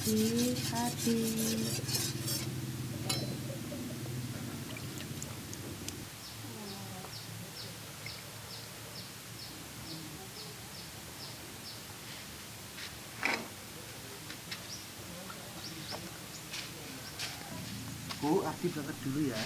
hati-hati. Bu, Ardi berangkat dulu ya.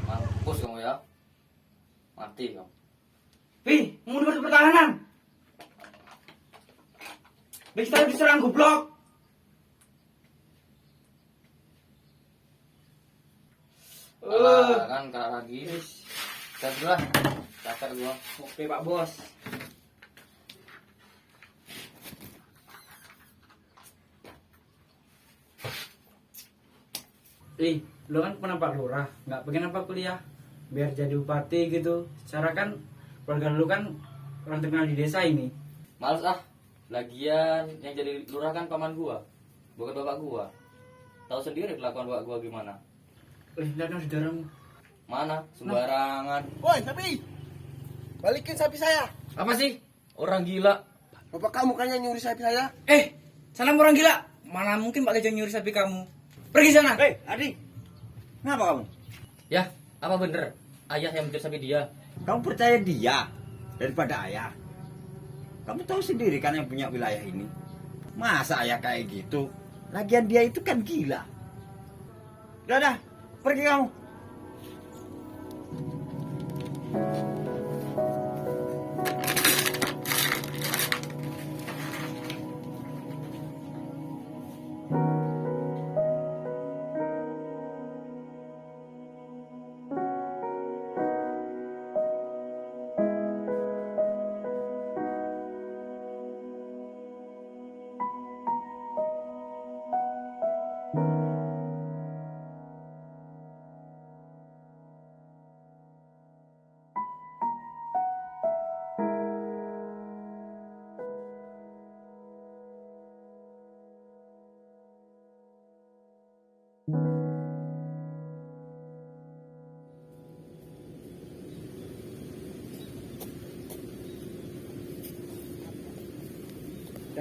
Mampus kamu ya. Mati kamu. Pi, mundur ke pertahanan. Bisa diserang goblok. Kan kalah lagi. Saya dulu lah. Capek gua. Oke Pak Bos. Lo kan pernah Pak Lurah, nggak pengen apa kuliah? Biar jadi bupati gitu. Secara kan keluarga lu kan orang terkenal di desa ini. Males ah. Lagian yang jadi lurah kan paman gua. Bukan bapak gua. Tahu sendiri kelakuan bapak gua gimana. Lihat kan saudaramu. Mana? Sembarangan. Woi, sapi. Balikin sapi saya. Apa sih? Orang gila. Bapak kamu kan yang nyuri sapi saya. Salam orang gila. Mana mungkin Pak Lejo nyuri sapi kamu? Pergi sana. Hei, Ardi. Kenapa kamu? Ya, apa bener? Ayah yang mencuri sapi dia. Kamu percaya dia daripada ayah? Kamu tahu sendiri kan yang punya wilayah ini. Masa ayah kayak gitu? Lagian dia itu kan gila. Udah, pergi kamu.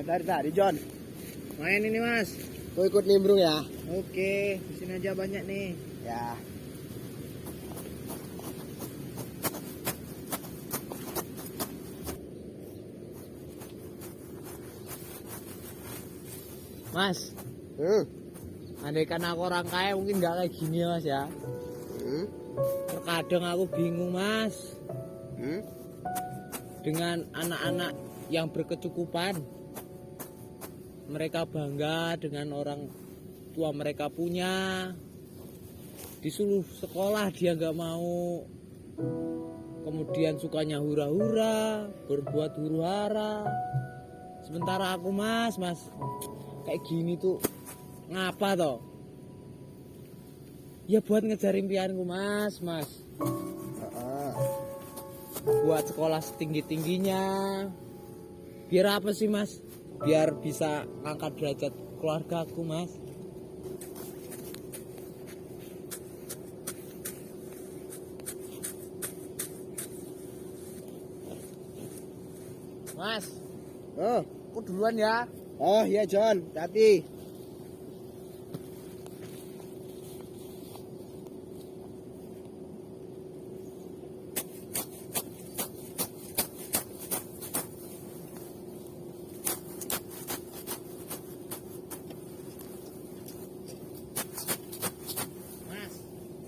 Dari tadi, John. Main ini Mas. Kau ikut nimbrung ya? Oke, di sini aja banyak nih. Ya. Mas, Hmm. andaikan aku orang kaya mungkin nggak kayak gini ya Mas ya. Hmm. Terkadang aku bingung Mas Hmm. dengan anak-anak yang berkecukupan. Mereka bangga dengan orang tua mereka punya. Disuruh sekolah dia nggak mau. Kemudian sukanya hura-hura, berbuat huru-hara. Sementara aku mas kayak gini tuh ngapa toh? Ya buat ngejar impianku mas. Buat sekolah setinggi-tingginya. Biar apa sih mas? Biar bisa ngangkat derajat keluargaku mas. Mas, aku duluan ya. Oh iya John, hati.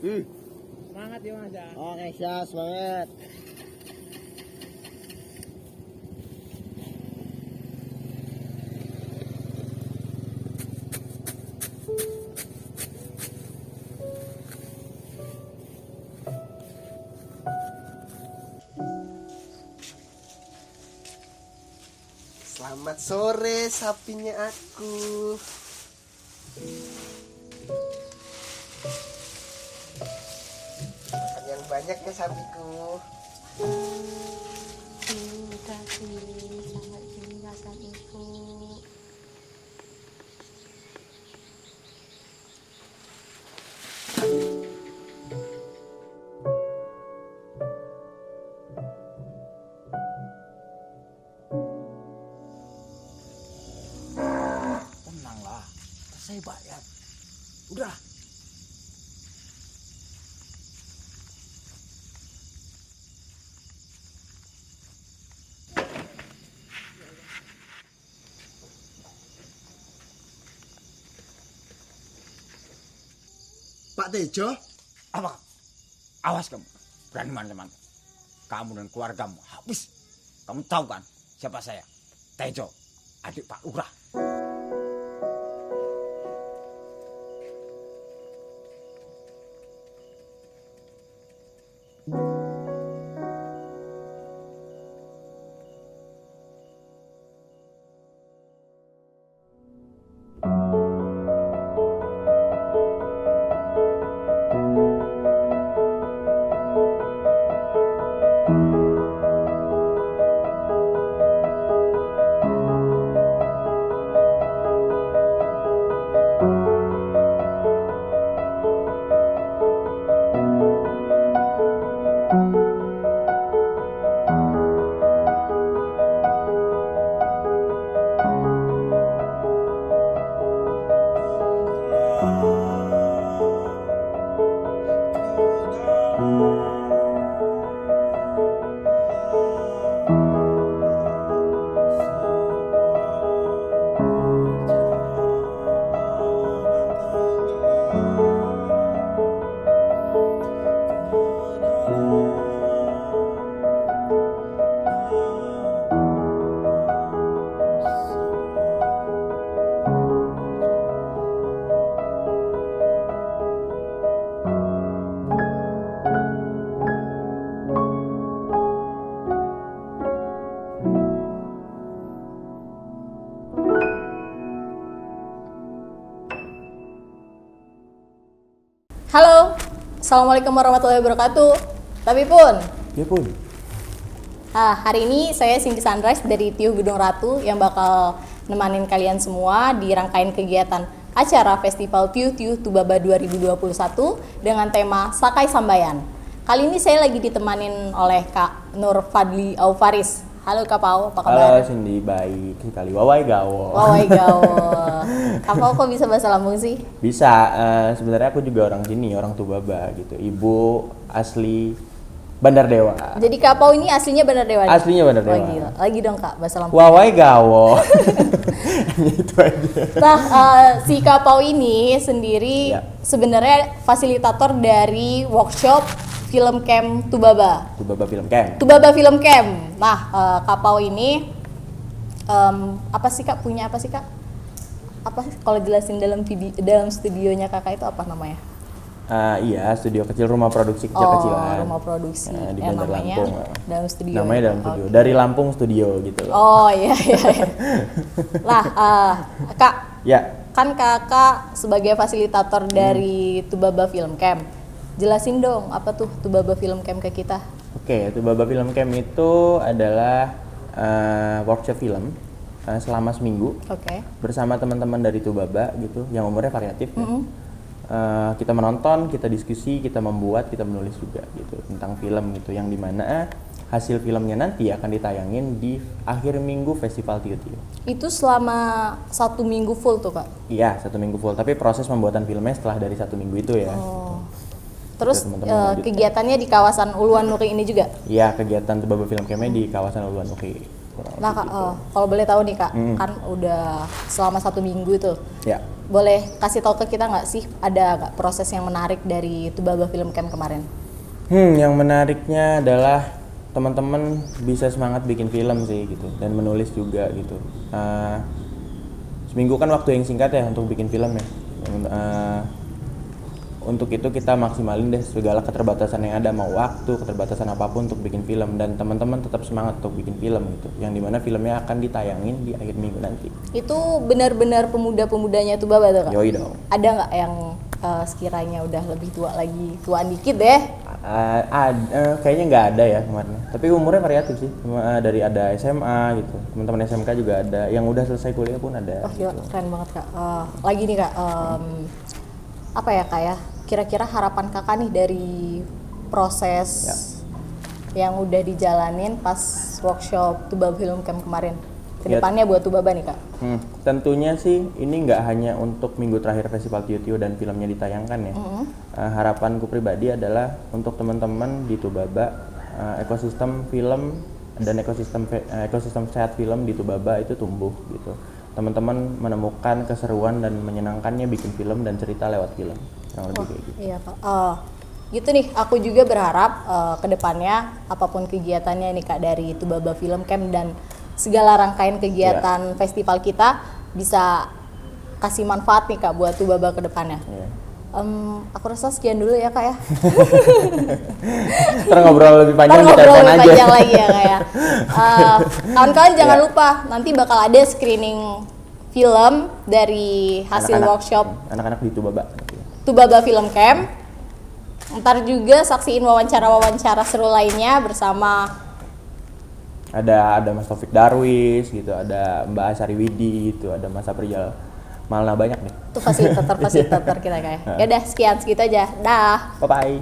Semangat ya Mas ya. Oke, siap, semangat. Selamat sore sapinya aku. Makan yang banyak ya sapiku. Terima kasih, sangat terima kasih ibu. Tenanglah, saya bayar. Udah. Pak Tejo, Apa? Awas kamu. Berani mana-mana. Kamu dan keluargamu habis. Kamu tahu kan siapa saya? Tejo, adik Pak Lurah. Halo, assalamualaikum warahmatullahi wabarakatuh. Tapi pun, Ya pun. hari ini saya Cindy Sunrise dari Tiuh Gedung Ratu yang bakal nemanin kalian semua di rangkaian kegiatan acara Festival Tiuh Tiuh Tubaba 2021 dengan tema Sakai Sambayan. Kali ini saya lagi ditemanin oleh Kak Nur Fadli Aufaris. Halo Kak Pau, apa kabar? Halo Cindy, baik sekali. Wawai gawo. Wawai gawo. Kak Pau kok bisa bahasa Lampung sih? Bisa, sebenarnya aku juga orang sini, orang Tubaba gitu. Ibu asli Bandar Dewa. Jadi Kak Pau ini aslinya Bandar Dewa? Aslinya Bandar Dewa. Lagi dong Kak, bahasa Lampung. Wawai gawo. Itu aja. Nah, si Kak Pau ini sendiri Ya. sebenarnya fasilitator dari workshop Film Camp Tubaba. Tubaba Film Camp. Tubaba Film Camp. Nah, Kak Pau ini apa sih Kak? Punya apa sih Kak? Apa sih kalau jelasin dalam dalam studionya Kakak itu apa namanya? Iya, studio kecil, rumah produksi kecil-kecilan. Rumah produksi. Di Yang Bandar namanya Lampung. dalam studio. Namanya dalam studio. Oke. Dari Lampung studio gitu loh. Oh iya iya. Iya. Lah, Kak, Ya, kan Kakak sebagai fasilitator dari Tubaba Film Camp. Jelasin dong apa tuh Tubaba Film Camp ke kita. oke. Tubaba Film Camp itu adalah workshop film selama seminggu. Oke. Bersama teman-teman dari Tubaba gitu yang umurnya variatif ya. Kita menonton, kita diskusi, kita membuat, kita menulis juga gitu tentang film gitu yang dimana hasil filmnya nanti akan ditayangin di akhir minggu festival Tiuh Tiuh. Itu selama 1 minggu full tuh Kak? Iya, 1 minggu full, tapi proses pembuatan filmnya setelah dari 1 minggu itu ya. Oh. Terus teman-teman lanjutkan. kegiatannya di kawasan Uluan Nuri ini juga? Iya, kegiatan Tubaba Film Camp-nya di kawasan Uluan Uki. kurang Nah lebih Kak, gitu. kalau boleh tahu nih Kak, kan udah selama 1 minggu itu, Ya. boleh kasih tahu ke kita nggak sih ada nggak proses yang menarik dari Tubaba Film Camp kemarin? Yang menariknya adalah teman-teman bisa semangat bikin film sih gitu dan menulis juga gitu. Seminggu kan waktu yang singkat ya untuk bikin film ya. Untuk itu kita maksimalin deh segala keterbatasan yang ada, mau waktu, keterbatasan apapun untuk bikin film, dan teman-teman tetap semangat untuk bikin film gitu. Yang dimana filmnya akan ditayangin di akhir minggu nanti. Itu benar-benar pemuda-pemudanya Tubaba tuh Kak? Yoi dong. Ada nggak yang sekiranya udah lebih tua lagi, tuaan dikit deh? Kayaknya nggak ada ya kemarin. Tapi umurnya variatif sih. Dari ada SMA gitu, teman-teman SMK juga ada. Yang udah selesai kuliah pun ada. Oh gila, gitu. keren banget Kak. Lagi nih Kak, apa ya Kak ya? Kira-kira harapan Kakak nih dari proses yang udah dijalanin pas workshop Tubaba Film Camp kemarin. Kedepannya buat Tubaba nih Kak. Tentunya sih ini nggak hanya untuk minggu terakhir Festival Tiu dan filmnya ditayangkan ya. Harapanku pribadi adalah untuk teman-teman di Tubaba, ekosistem film dan ekosistem sehat film di Tubaba itu tumbuh gitu. Teman-teman menemukan keseruan dan menyenangkannya bikin film dan cerita lewat film. Yang lebih kayak gitu. Iya Kak. Gitu nih, aku juga berharap kedepannya apapun kegiatannya nih Kak dari Tubaba Film Camp dan segala rangkaian kegiatan festival kita bisa kasih manfaat nih Kak buat Tubaba kedepannya. Iya. Aku rasa sekian dulu ya Kak ya. Ntar ngobrol lebih panjang di Ngobrol telepon lebih aja. panjang lagi ya Kak ya. Kawan-kawan jangan lupa nanti bakal ada screening film dari hasil Anak-anak. workshop Anak-anak di Tubaba. Tubaba Film Camp. Ntar juga saksiin wawancara-wawancara seru lainnya bersama Ada Mas Taufik Darwis gitu, ada Mbak Asari Widi gitu, ada Mas Aprijal Malna, banyak nih. tuh fasilitator kita kayak. Ya udah sekian segitu aja. Dah. Bye bye.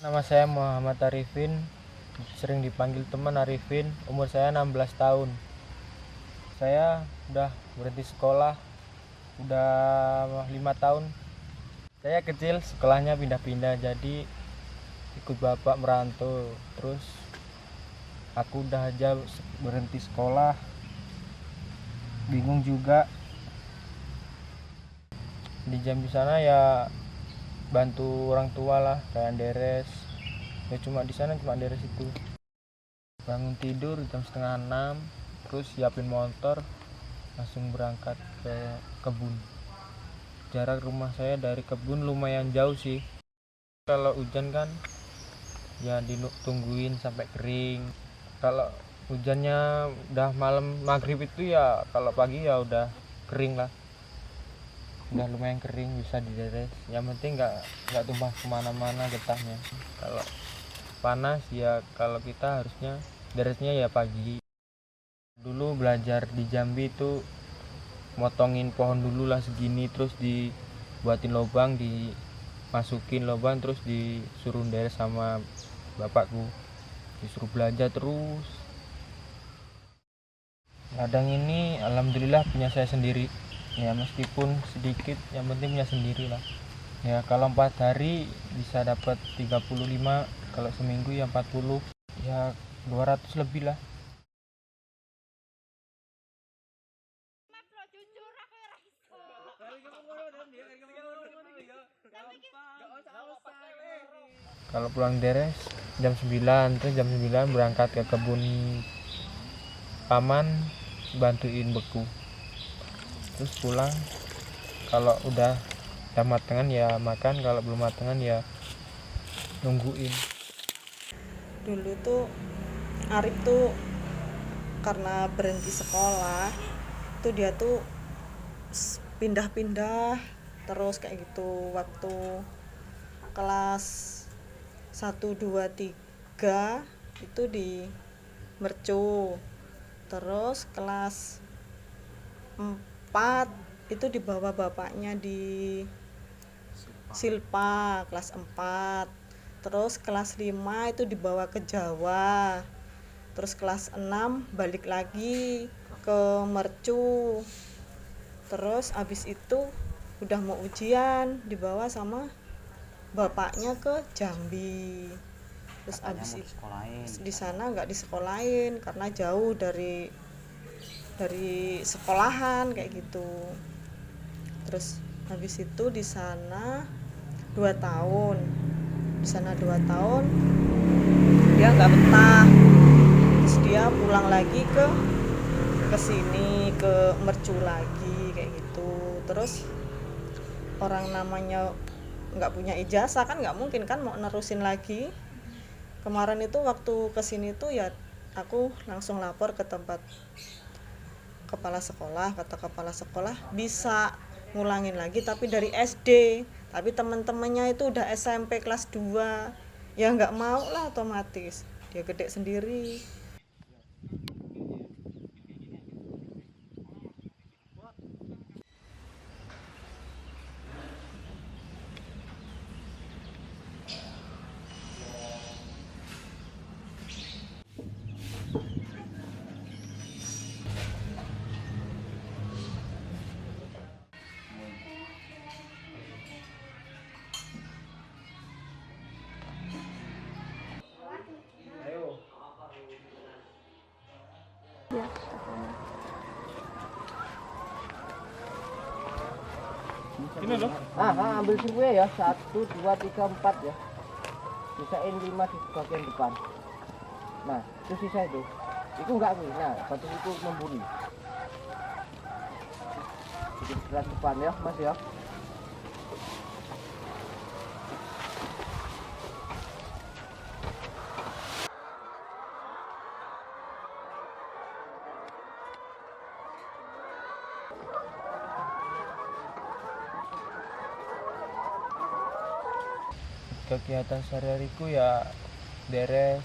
Nama saya Muhammad Arifin, sering dipanggil teman Arifin, umur saya 16 tahun. Saya udah berhenti sekolah, udah 5 tahun. Saya kecil sekolahnya pindah-pindah, jadi ikut bapak merantau. Terus aku udah aja berhenti sekolah, bingung juga. Di Jambi sana ya bantu orang tua lah, kayak deres ya, cuma di sana cuma deres itu. Bangun tidur jam 5:30, terus siapin motor langsung berangkat ke kebun. Jarak rumah saya dari kebun lumayan jauh sih. Kalau hujan kan ya ditungguin sampai kering. Kalau hujannya udah malam maghrib itu ya, kalau pagi ya udah kering lah, udah lumayan kering, bisa dideres. Yang penting nggak tumpah kemana-mana getahnya. Kalau panas ya, kalau kita harusnya deresnya ya pagi. Dulu belajar di Jambi itu motongin pohon dulu lah segini, terus dibuatin lubang, dimasukin lubang, terus disuruh deres sama bapakku, disuruh belajar terus. Ladang ini alhamdulillah punya saya sendiri ya, meskipun sedikit, yang penting punya sendiri lah ya. Kalau 4 hari bisa dapat 35 kalau seminggu ya 40, ya 200 lebih lah. Kalau pulang deres jam 9, terus jam 9 berangkat ke kebun paman bantuin beku. Terus pulang, kalau udah matengan ya makan, kalau belum matengan ya nungguin. Dulu tuh Arif tuh karena berhenti sekolah tuh dia tuh pindah-pindah terus kayak gitu. Waktu kelas 1, 2, 3 itu di Mercu, terus kelas 4 itu dibawa bapaknya di Silpa kelas 4, terus kelas 5 itu dibawa ke Jawa, terus kelas 6 balik lagi ke Mercu, terus abis itu udah mau ujian dibawa sama bapaknya ke Jambi. Terus abis itu di sana nggak disekolahin karena jauh dari sekolahan kayak gitu. Terus habis itu di sana 2 tahun, dia nggak betah, terus dia pulang lagi ke sini, ke Mercu lagi kayak gitu. Terus orang namanya nggak punya ijazah kan nggak mungkin kan mau nerusin lagi. Kemarin itu waktu kesini tuh ya aku langsung lapor ke tempat kepala sekolah. Kata kepala sekolah bisa ngulangin lagi tapi dari SD, tapi teman-temannya itu udah SMP kelas 2, ya nggak mau lah, otomatis dia gede sendiri. Ambil semua ya, 1, 2, 3, 4 ya. Sisain 5 di bagian depan. Nah, itu sisa itu enggak nih. Nah, batu itu memburi. Sedikit berat depan ya, Mas ya. Kegiatan sehari-hariku ya beres,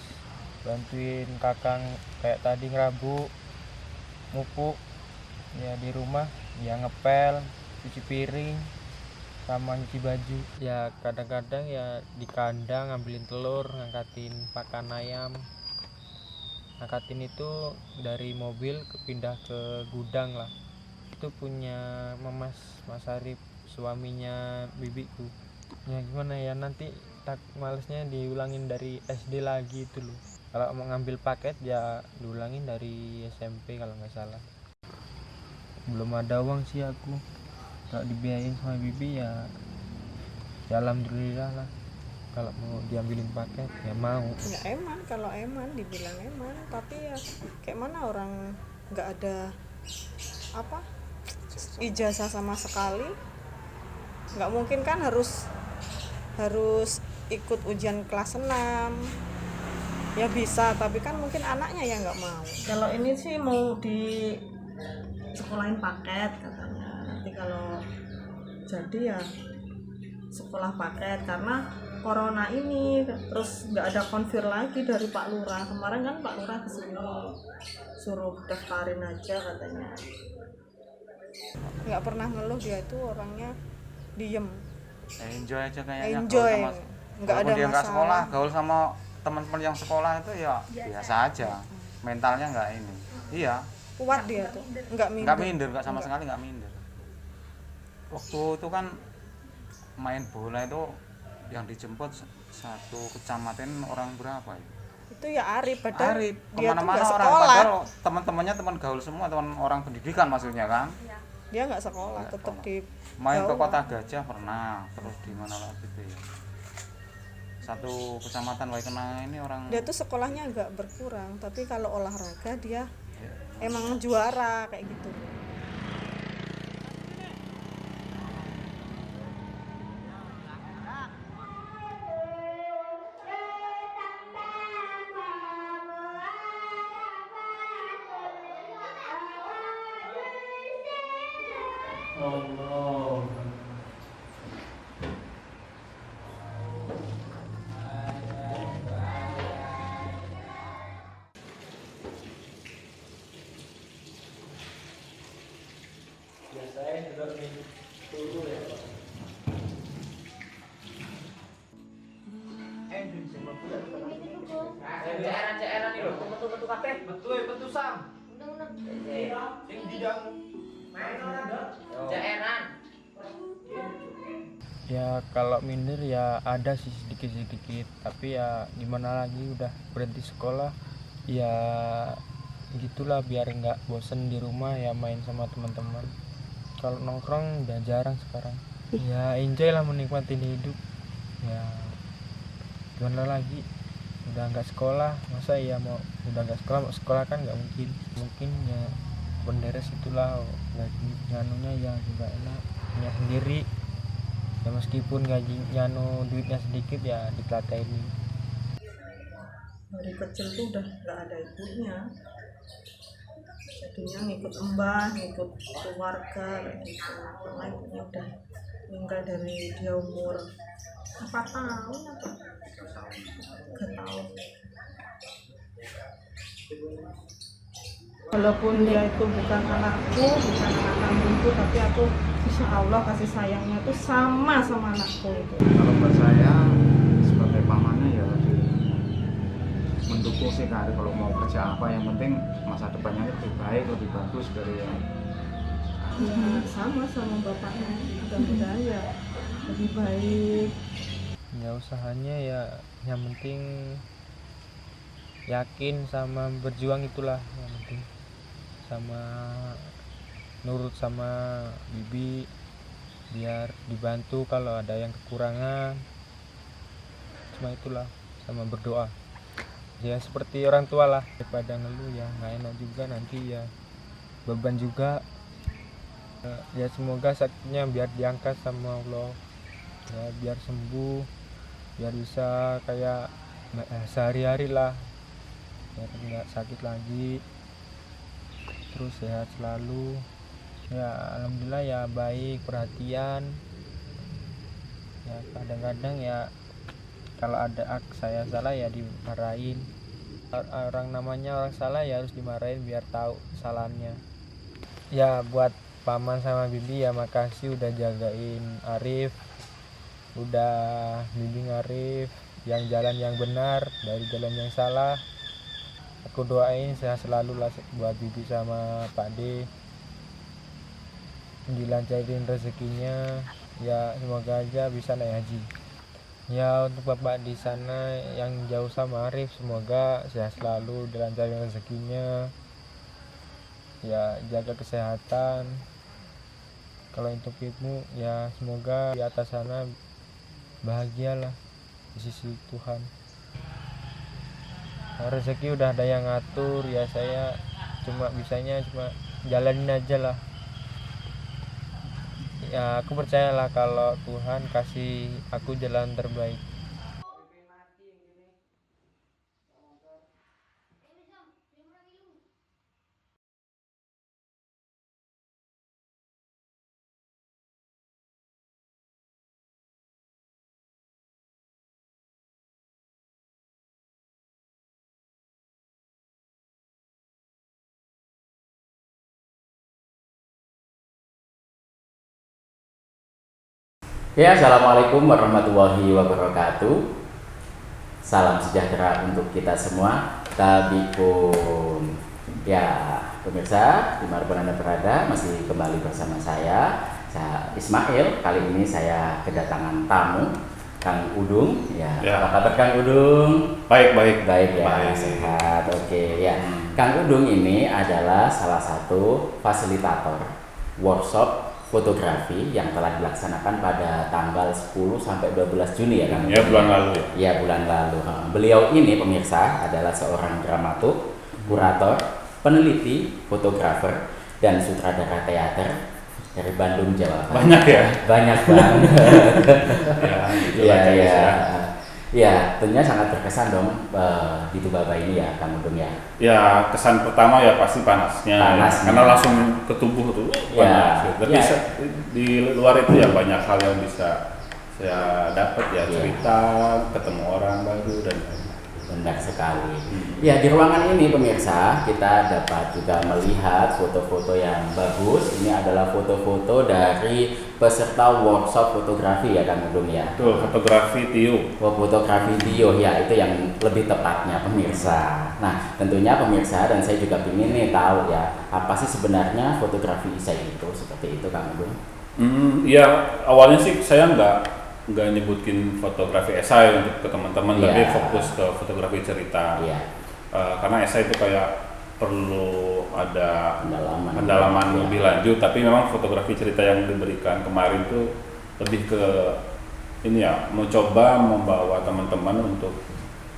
bantuin kakang kayak tadi ngerabu, mupuk, ya di rumah ya ngepel, cuci piring, sama nyuci baju. Ya kadang-kadang ya di kandang ngambilin telur, ngangkatin pakan ayam. Ngangkatin itu dari mobil pindah ke gudang lah. Itu punya Mas Arif, suaminya bibiku. Ya gimana ya, nanti tak malesnya diulangin dari SD lagi itu loh. Kalau mau ngambil paket ya diulangin dari SMP kalau nggak salah. Belum ada uang sih aku, kalau dibiayain sama bibi ya alhamdulillah lah. Kalau mau diambilin paket ya mau. Ya eman, kalau eman dibilang eman, tapi ya kayak mana orang nggak ada ijazah sama sekali, nggak mungkin kan harus ikut ujian kelas 6 ya bisa, tapi kan mungkin anaknya yang nggak mau. Kalau ini sih mau di sekolahin paket katanya, nanti kalau jadi ya sekolah paket karena corona ini. Terus nggak ada konfir lagi dari Pak Lurah. Kemarin kan Pak Lurah kesini suruh daftarin aja katanya. Nggak pernah ngeluh, dia itu orangnya diem, enjoy aja kayaknya. enjoy, nggak ada dia nggak masalah. sekolah, gaul sama teman-teman yang sekolah itu ya biasa aja, mentalnya nggak ini. Iya, Kuat dia tuh, nggak nggak minder. minder, nggak sama sekali nggak minder. Waktu itu kan main bola itu yang dijemput satu kecamatan orang berapa ya? Itu ya Arif, padahal Arif, dia tuh kemana-mana nggak orang, sekolah. padahal teman-temannya teman gaul semua, teman orang pendidikan maksudnya kan. Dia nggak sekolah, Nggak tetap sekolah. di Main ke bawah. Kota Gajah pernah, terus di mana lagi tuh ya? Satu kecamatan Waikenanga ini orang. Dia tuh sekolahnya agak berkurang, tapi kalau olahraga dia emang juara kayak gitu. Ya kalau minder ya ada sih sedikit-sedikit, tapi ya gimana lagi, udah berhenti sekolah ya gitulah, biar nggak bosen di rumah ya main sama teman-teman. Kalau nongkrong udah jarang sekarang. Ya enjoy lah, menikmati hidup. Ya gimana lagi, udah nggak sekolah, masa ya mau udah nggak sekolah mau sekolah kan nggak mungkin ya penderes itulah gaji nyanunya ya juga enak punya sendiri ya, meskipun gaji nyanu duitnya sedikit ya ditelatenin. Dari kecil tuh udah nggak ada ibunya, jadinya ngikut mbah, ngikut keluarga kayak gitu. Karena ibunya udah meninggal dari dia umur 4 tahun atau 3 tahun. Walaupun dia itu bukan anakku, bukan anak kandungku, tapi aku insya Allah kasih sayangnya tuh sama anakku itu. Kalau buat saya sebagai pamannya ya lebih mendukung sih Kak Arif, kalau mau kerja apa yang penting masa depannya lebih baik, lebih bagus dari yang Ya, sama bapaknya, mudah-mudahan ya lebih baik. Ya usahanya ya yang penting yakin sama berjuang, itulah yang penting, sama nurut sama bibi biar dibantu kalau ada yang kekurangan, cuma itulah, sama berdoa ya seperti orang tua lah, daripada ngeluh ya nggak enak juga, nanti ya beban juga. Ya semoga sakitnya biar diangkat sama Allah ya, biar sembuh, biar bisa kayak sehari-hari lah, biar nggak sakit lagi, terus sehat selalu ya. Alhamdulillah ya baik, perhatian ya. Kadang-kadang ya kalau ada saya salah ya dimarahin. Orang namanya orang salah ya harus dimarahin biar tahu kesalahannya. Ya buat paman sama bibi ya makasih udah jagain Arif, udah bimbing Arif yang jalan yang benar dari jalan yang salah. Aku doain sehat selalu lah buat bibi sama Pak D, dilancarin rezekinya ya, semoga aja bisa naik haji. Ya untuk bapak di sana yang jauh sama Arif, semoga sehat selalu, dilancarin rezekinya ya, jaga kesehatan. Kalau untuk ibu ya semoga di atas sana bahagialah di sisi Tuhan. Nah, rezeki udah ada yang ngatur ya, saya bisanya cuma jalanin aja lah ya. Aku percayalah kalau Tuhan kasih aku jalan terbaik. Ya, assalamualaikum warahmatullahi wabarakatuh. Salam sejahtera untuk kita semua. Tabipun. Ya, pemirsa, dimanapun Anda berada, masih kembali bersama saya Ismail. Kali ini saya kedatangan tamu Kang Udung. Ya, Ya. apa kabar Kang Udung? Baik, baik. Baik ya, Baik. sehat. Oke ya. Kang Udung ini adalah salah satu fasilitator workshop fotografi yang telah dilaksanakan pada tanggal 10 sampai 12 Juni ya Kang. Ya, bulan lalu ya. Ya, bulan lalu. Beliau ini pemirsa adalah seorang dramaturg, kurator, peneliti, fotografer, dan sutradara teater dari Bandung, Jawa Barat. Banyak ya? Banyak banget. Ya, gitu Iya, lah, iya. ya. Ya, tentunya sangat berkesan dong di Tubaba ini ya, Kang Udung ya. Ya, kesan pertama ya pasti panasnya. Panasnya. Karena langsung ke tubuh tuh panas. Ya, Tapi ya. di luar itu ya banyak hal yang bisa saya dapat ya, cerita, ketemu orang baru dan lain-lain. Benar sekali. Ya, di ruangan ini pemirsa kita dapat juga melihat foto-foto yang bagus. Ini adalah foto-foto dari peserta workshop fotografi ya Kang Udung ya. Tuh, fotografi Tio. Fotografi Tio ya, itu yang lebih tepatnya pemirsa. Nah, tentunya pemirsa dan saya juga ingin nih tahu ya, apa sih sebenarnya fotografi esai itu seperti itu Kang Udung? Ya awalnya sih saya nggak nyebutin fotografi esai untuk ke teman-teman, tapi Iya. fokus ke fotografi cerita. Iya. Karena esai itu kayak perlu ada Iya. pendalaman lebih lanjut, tapi memang fotografi cerita yang diberikan kemarin tuh lebih ke ini ya, mencoba membawa teman-teman untuk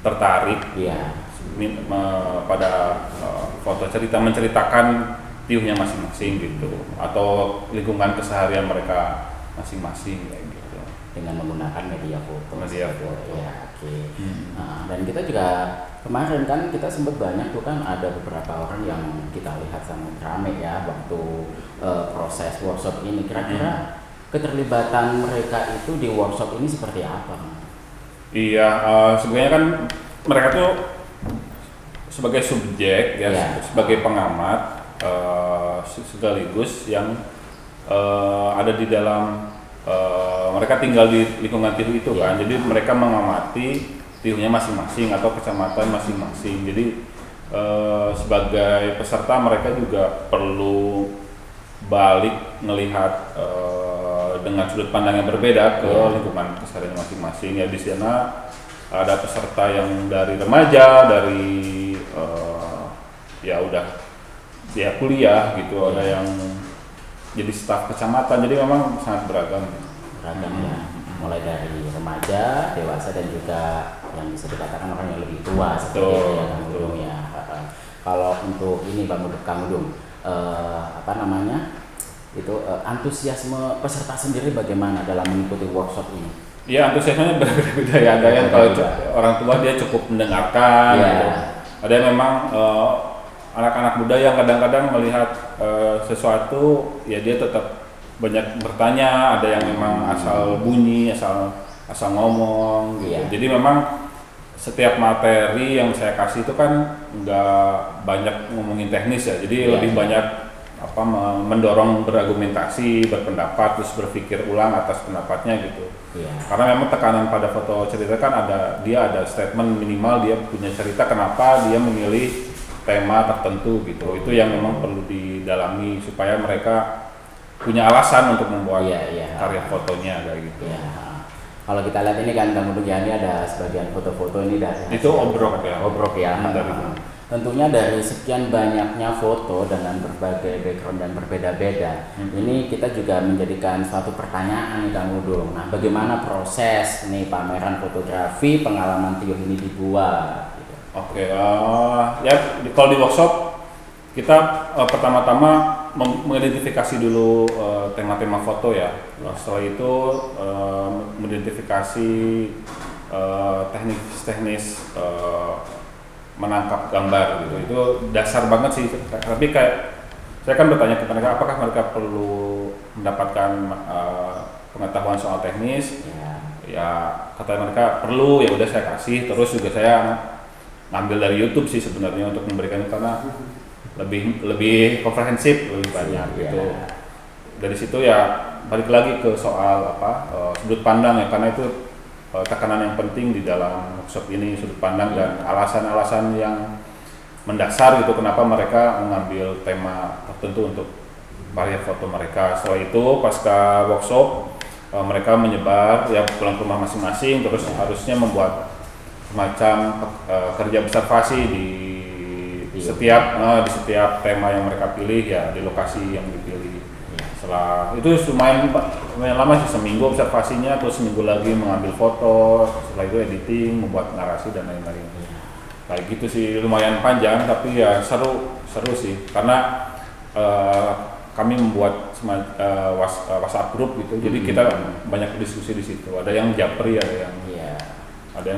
tertarik pada foto cerita, menceritakan tiuhnya masing-masing gitu, atau lingkungan keseharian mereka masing-masing kayak gitu. Dengan menggunakan media foto. Media foto. Ya, oke. Nah, dan kita juga kemarin kan kita sempat banyak tuh kan ada beberapa orang yang kita lihat sangat rame ya waktu proses workshop ini. Kira-kira keterlibatan mereka itu di workshop ini seperti apa? Iya, sebenarnya kan mereka tuh sebagai subjek ya, sebagai pengamat sekaligus yang ada di dalam mereka tinggal di lingkungan tiuh itu kan, jadi mereka mengamati tiuhnya masing-masing atau kecamatan masing-masing. Jadi sebagai peserta mereka juga perlu balik melihat dengan sudut pandang yang berbeda ke lingkungan keseharian masing-masing. Ya di sana ada peserta yang dari remaja, dari ya udah dia kuliah gitu, ada yang jadi staf kecamatan, jadi memang sangat beragam. Beragam ya, mulai dari remaja, dewasa dan juga yang bisa dikatakan orang yang lebih tua seperti itu ya Kang Udung ya. Kalau untuk ini Kang Udung, apa namanya itu antusiasme peserta sendiri bagaimana dalam mengikuti workshop ini? Iya, antusiasmenya berbeda ya. Ada yang kalau orang tua dia cukup mendengarkan, gitu. Ada yang memang anak-anak muda yang kadang-kadang melihat sesuatu ya dia tetap banyak bertanya, ada yang memang asal bunyi, asal ngomong gitu. Jadi memang setiap materi yang saya kasih itu kan nggak banyak ngomongin teknis ya, jadi lebih banyak apa mendorong berargumentasi, berpendapat, terus berpikir ulang atas pendapatnya gitu. Karena memang tekanan pada foto cerita kan dia ada statement minimal, dia punya cerita kenapa dia memilih tema tertentu gitu. Itu yang memang perlu didalami supaya mereka punya alasan untuk membuat karya fotonya kayak gitu. Kalau kita lihat ini kan Kang Udung ya, ini ada sebagian foto-foto ini dari itu obrok ya. Obrok ya. Tentunya dari sekian banyaknya foto dengan berbagai background dan berbeda-beda, ini kita juga menjadikan suatu pertanyaan nih Kang Udung. Nah, bagaimana proses nih pameran fotografi pengalaman tiuh ini dibuat? Oke, ya kalau di workshop kita pertama-tama mengidentifikasi dulu tema-tema foto ya. Setelah itu mengidentifikasi teknis menangkap gambar gitu. Itu dasar banget sih. Tapi kayak saya kan bertanya ke mereka apakah mereka perlu mendapatkan pengetahuan soal teknis. Ya kata mereka perlu, ya udah saya kasih. Terus juga saya ngambil dari YouTube sih sebenarnya untuk memberikan karena lebih komprehensif, lebih banyak gitu. Dari situ ya balik lagi ke soal sudut pandang ya, karena itu tekanan yang penting di dalam workshop ini, sudut pandang dan alasan-alasan yang mendasar gitu kenapa mereka mengambil tema tertentu untuk karya foto mereka. Setelah itu pasca workshop mereka menyebar ya pulang ke rumah masing-masing, terus harusnya membuat semacam kerja observasi di setiap tema yang mereka pilih ya, di lokasi yang dipilih. Setelah itu lumayan lama sih, seminggu observasinya, terus seminggu lagi mengambil foto, setelah itu editing, membuat narasi dan lain-lain. Kayak gitu sih, lumayan panjang tapi ya seru sih, karena kami membuat WhatsApp group gitu, jadi kita banyak diskusi di situ. Ada yang japri, ada yang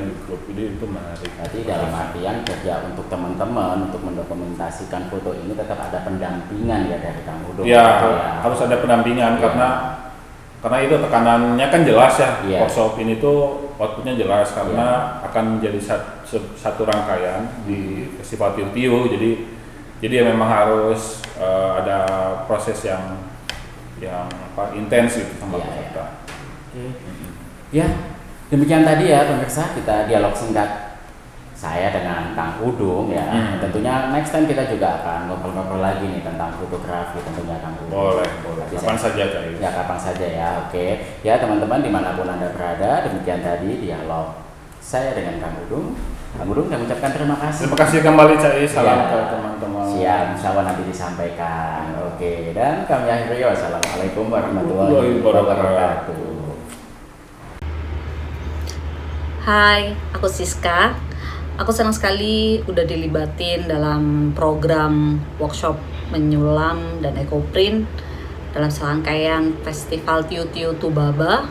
di grup, jadi itu menarik. Berarti dalam artian kerja untuk teman-teman untuk mendokumentasikan foto ini tetap ada pendampingan ya dari Kang Udung. Ya, harus ada pendampingan karena itu tekanannya kan jelas ya. Workshop ini tuh outputnya jelas karena akan menjadi satu rangkaian di Festival Tiu-Tiu. Jadi ya memang harus ada proses yang intens gitu sama peserta. Ya, demikian tadi ya pemirsa, kita dialog singkat saya dengan Kang Udung ya. Tentunya next time kita juga akan ngobrol-ngobrol lagi nih tentang fotografi tentunya Kang Udung. Boleh. Kapan saja Cai. Ya kapan saja ya, oke. Ya teman-teman dimanapun Anda berada, demikian tadi dialog saya dengan Kang Udung. Kang Udung, kami ucapkan terima kasih. Terima kasih kembali Cai, salam ke teman-teman. Siap, insya Allah nanti disampaikan. Oke, dan kami akhiri. Wassalamualaikum warahmatullahi wabarakatuh. Hai, aku Siska. Aku senang sekali udah dilibatin dalam program workshop menyulam dan ekoprint dalam serangkaian Festival Tiu-Tiu Tubaba.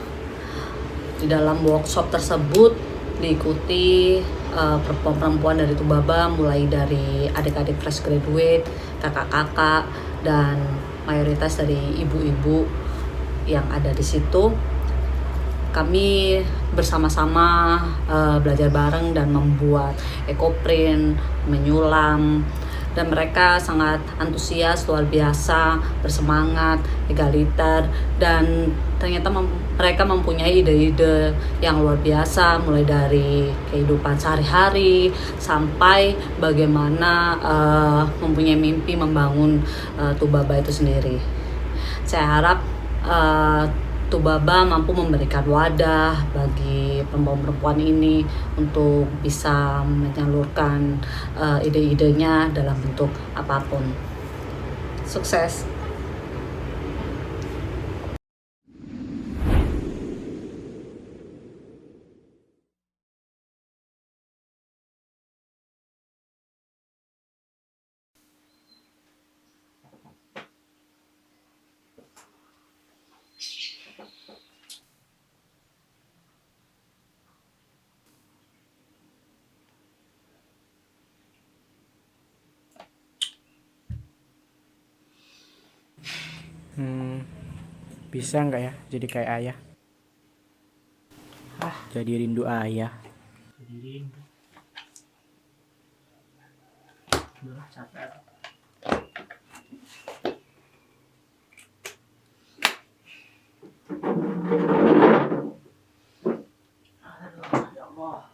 Di dalam workshop tersebut diikuti perempuan-perempuan dari Tubaba, mulai dari adik-adik fresh graduate, kakak-kakak, dan mayoritas dari ibu-ibu yang ada di situ. Kami bersama-sama belajar bareng dan membuat ekoprint, menyulam, dan mereka sangat antusias, luar biasa, bersemangat, egaliter, dan ternyata mereka mempunyai ide-ide yang luar biasa, mulai dari kehidupan sehari-hari sampai bagaimana mempunyai mimpi membangun Tubaba itu sendiri. Saya harap Tubaba mampu memberikan wadah bagi perempuan-perempuan ini untuk bisa menyalurkan ide-idenya dalam bentuk apapun. Sukses! Bisa nggak ya jadi kayak ayah? Jadi rindu ayah. Jadi rindu. Udah capek. Ya Allah.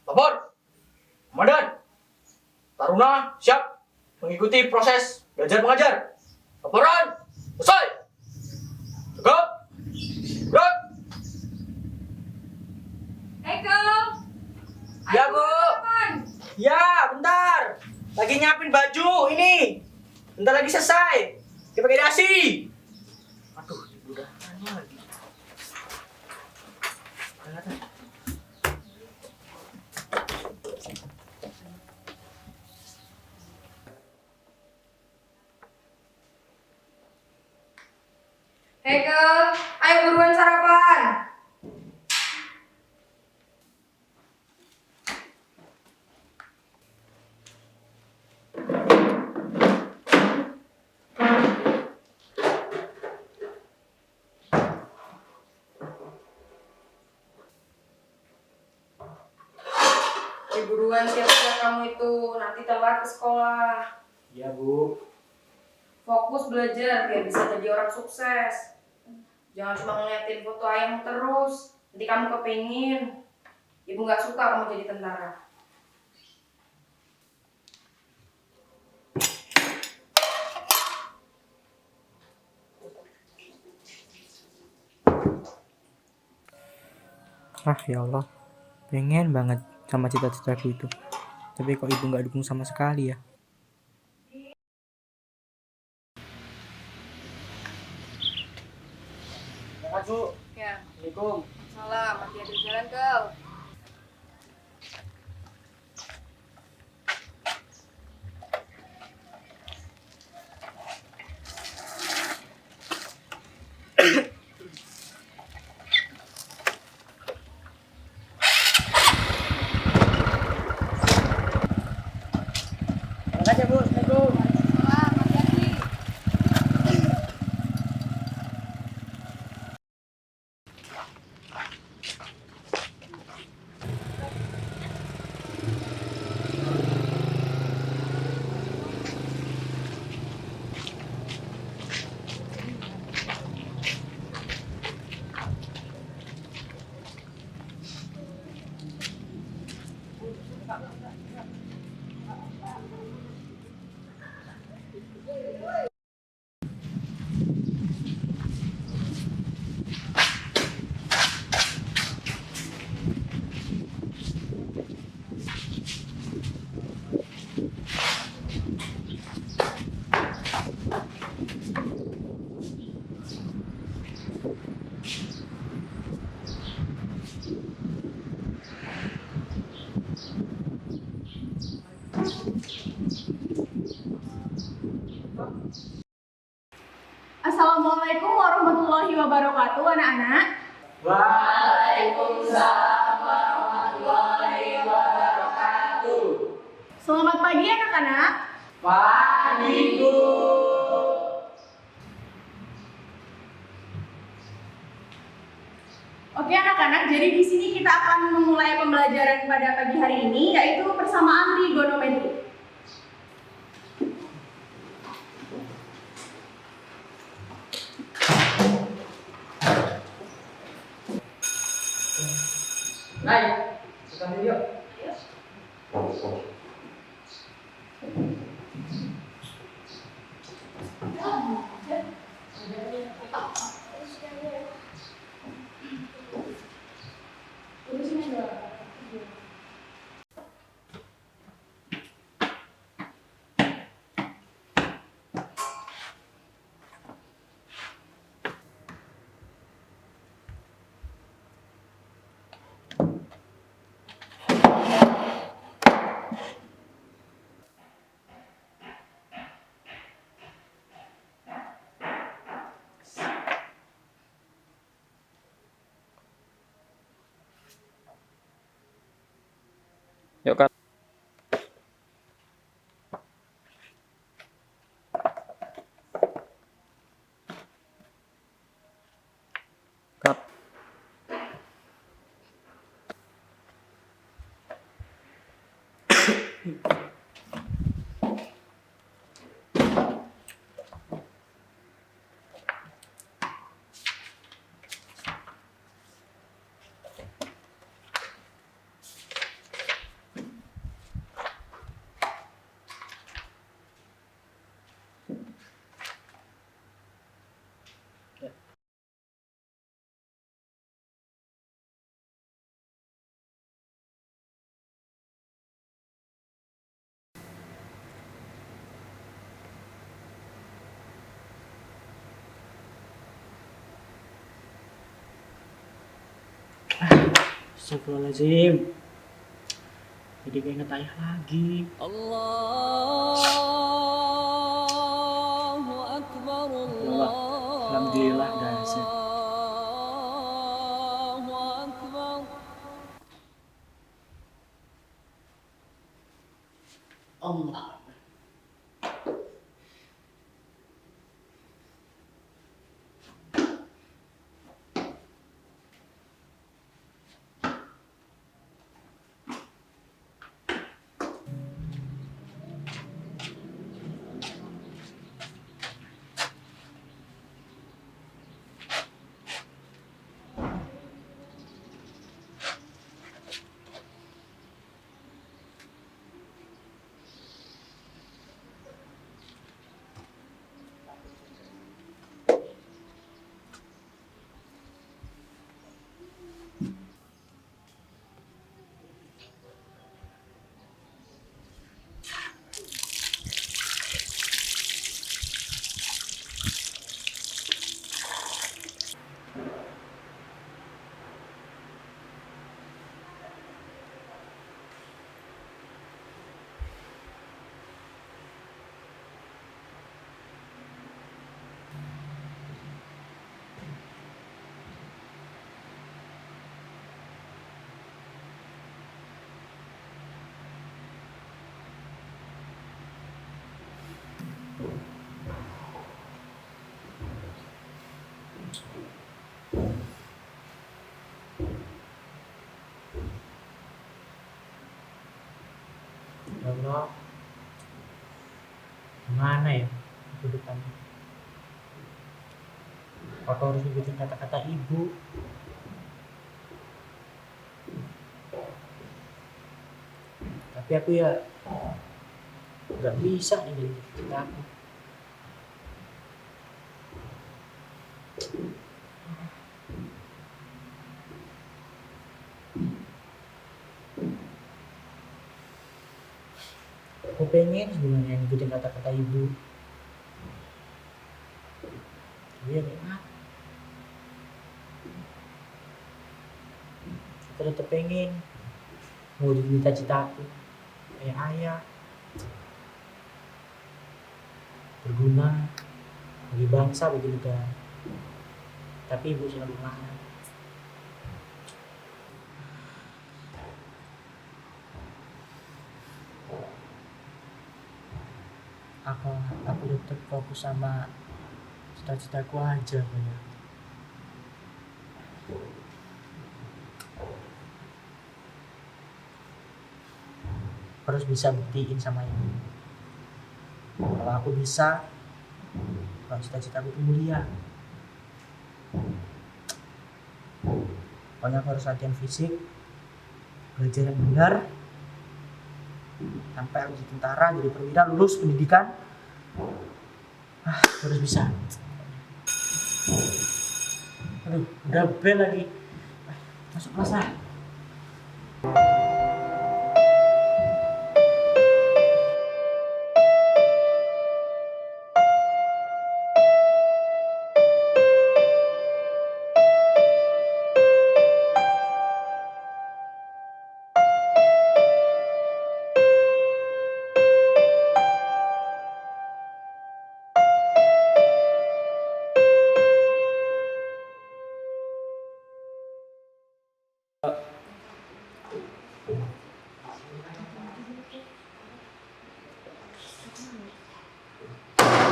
Lapor, Komandan, Taruna siap mengikuti proses belajar mengajar. Laporan, selesai. Cukup. Gerak. nyiapin baju ini. Bentar lagi selesai. Kita pakai dasi. Aduh, dibudahan lagi. Hei Kel, ayo buruan sarapan. Buruan siap-siap kamu itu, nanti telat ke sekolah. Iya Bu. Fokus belajar biar bisa jadi orang sukses. Jangan cuma ngeliatin foto ayam terus, nanti kamu kepingin. Ibu nggak suka kamu jadi tentara. Ya Allah, pengen banget sama cita-citaku itu. Tapi kok ibu nggak dukung sama sekali ya? Selamat Bu. Ya. Assalamualaikum. Salam, hati-hati di jalan Kel. Makasih Bu. Assalamualaikum. Salam, hati-hati. Assalamualaikum warahmatullahi wabarakatuh, anak-anak. Waalaikumsalam warahmatullahi wabarakatuh. Selamat pagi, anak-anak. Pagi Bu. Oke, anak-anak. Jadi di sini kita akan memulai pembelajaran pada pagi hari ini, yaitu persamaan trigonometri. Naik. Kita video. Astagfirullahaladzim. Jadi keinget ayah lagi. Allah, alhamdulillah udah selesai. Allah. Ya Allah, gimana ya kehidupannya? Aku harus ngikutin kata-kata ibu. Tapi aku ya nggak bisa nih cerita aku. Aku pengen sebenarnya ngikutin kata-kata ibu. Iya memang. Aku tetap pengen mau jadi cita-citaku kayak ayah, berguna bagi bangsa, bagi negara. Tapi ibu selalu melarang. Aku tetap fokus sama cita-citaku aja bener. Harus bisa buktiin sama ibu kalau aku bisa, kalau cita-citaku itu mulia. Pokoknya aku harus latihan fisik, belajar yang benar, sampai aku jadi tentara, jadi perwira, lulus pendidikan. Harus bisa. Aduh, udah bel lagi. Masuk kelas lah.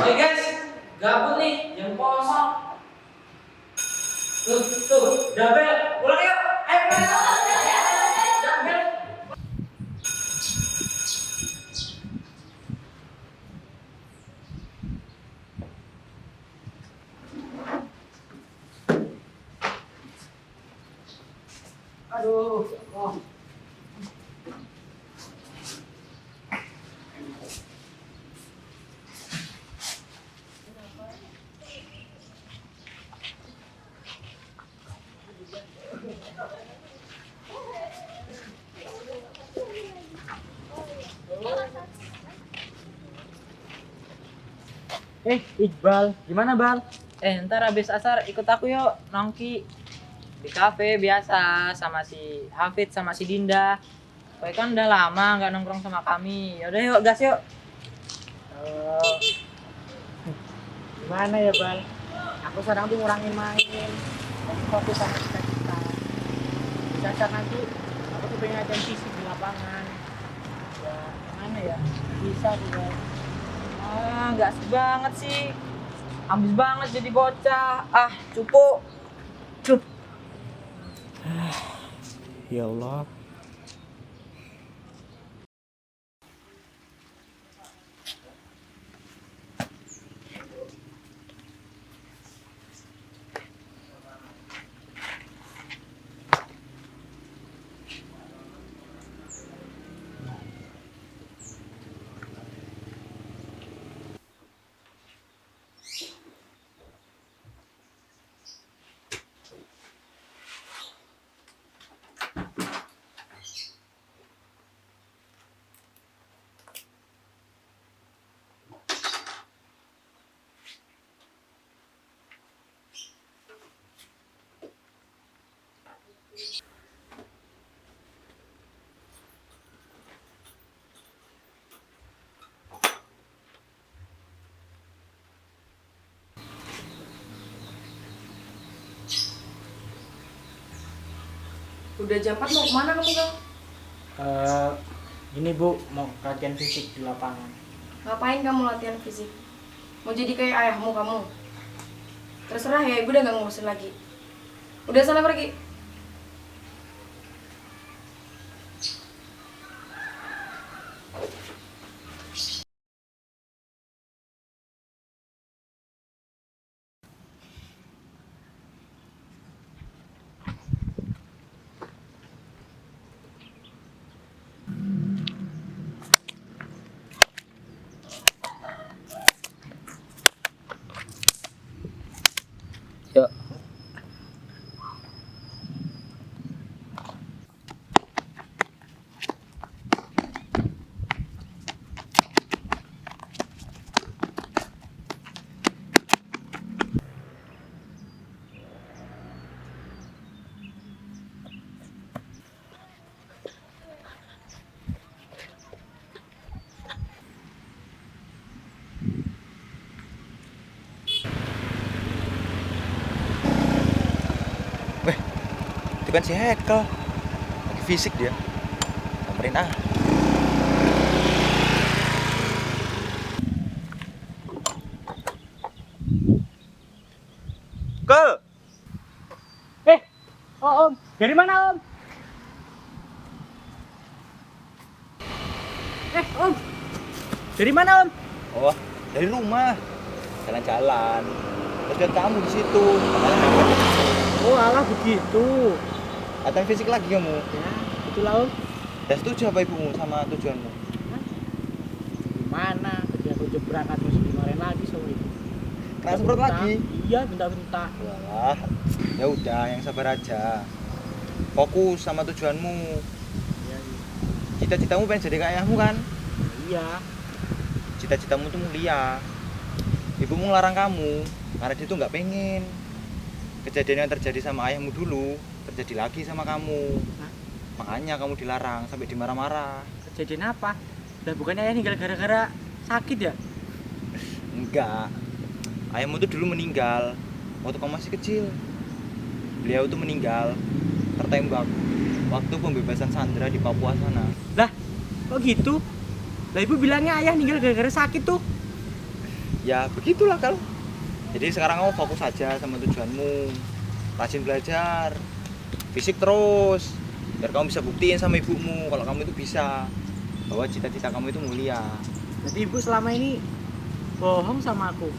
Oke guys, gabut nih, jam kosong. Tuh, udah bel, pulang yuk. Ayo pulang. Udah bel. Aduh, oh. Iqbal, gimana Bal? Ntar abis asar ikut aku yuk nongki Di kafe biasa sama si Hafid sama si Dinda. Soalnya kan udah lama nggak nongkrong sama kami. Yaudah yuk gas yuk. Gimana ya Bal? Aku sekarang tuh ngurangin main, aku fokus sama cita-cita. Bisa nanti aku tuh pengen latihan fisik di lapangan. Ya gimana ya? Bisa tuh Bal. Nggak asik banget sih. Ambis banget jadi bocah. Cupu. Cup. Ya Allah. Udah jam 4 mau kemana kamu Kang? Ini Bu, mau latihan fisik di lapangan. Ngapain kamu latihan fisik? Mau jadi kayak ayahmu kamu? Terserah ya, ibu udah gak ngurusin lagi. Udah sana pergi. Yuk. Itu kan si Hekel. Lagi fisik dia. Samperin ah. Kel! Oh Om, dari mana Om? Om, dari mana Om? Oh, dari rumah. Jalan-jalan. Terus lihat kamu di situ. Makanya nempel. Oh alah begitu. Latihan fisik lagi kamu. Ya, itulah Om. Udah setuju apa ibumu sama tujuanmu? Gimana? Tadi aku berangkat terus dimarahin lagi sama ibu. Kena semprot lagi? Iya, bentar-bentar. Wah, ya udah, yang sabar aja. Fokus sama tujuanmu. Iya. Cita-citamu pengen jadi kayak ayahmu kan? Iya. Cita-citamu tuh mulia. Ibumu ngelarang kamu karena dia tuh nggak pengen kejadian yang terjadi sama ayahmu dulu terjadi lagi sama kamu. Hah? Makanya kamu dilarang sampai dimarah-marah. Kejadian apa? Lah bukannya ayah meninggal gara-gara sakit ya? Enggak. Ayahmu tuh dulu meninggal waktu kamu masih kecil. Beliau tuh meninggal tertembak waktu pembebasan Sandera di Papua sana. Lah, kok gitu? Lah ibu bilangnya ayah meninggal gara-gara sakit tuh. Ya begitulah kalau. Jadi sekarang kamu fokus aja sama tujuanmu. Rajin belajar. Fisik terus. Biar kamu bisa buktiin sama ibumu kalau kamu itu bisa. Bahwa cita-cita kamu itu mulia. Jadi ibu selama ini bohong sama aku.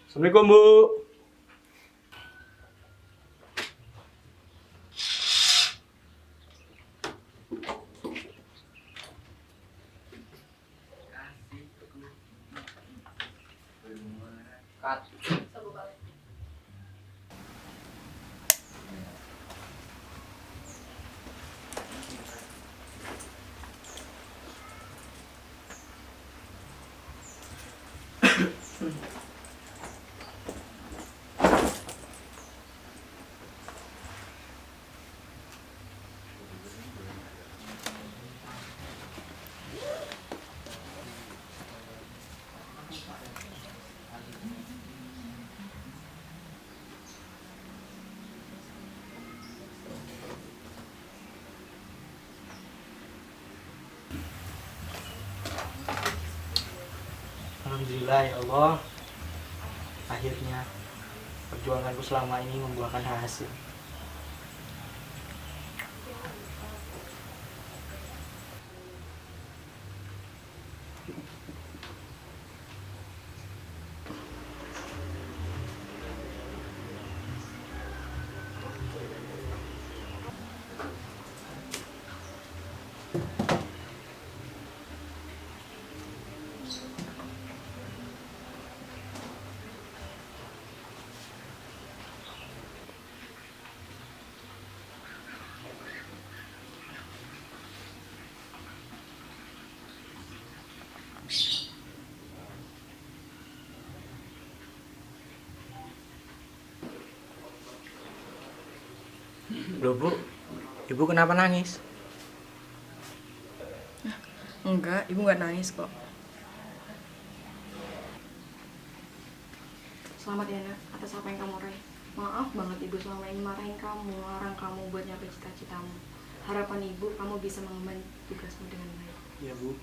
Assalamualaikum Bu. Alhamdulillah ya Allah, akhirnya perjuanganku selama ini membuahkan hasil. Loh Bu, Ibu kenapa nangis? Enggak, ibu nggak nangis kok. Selamat ya nak, atas apa yang kamu raih. Maaf banget ibu selama ini marahin kamu, larang kamu buat nyampe cita-citamu. Harapan ibu, kamu bisa mengemban tugasmu dengan baik. Ya Bu.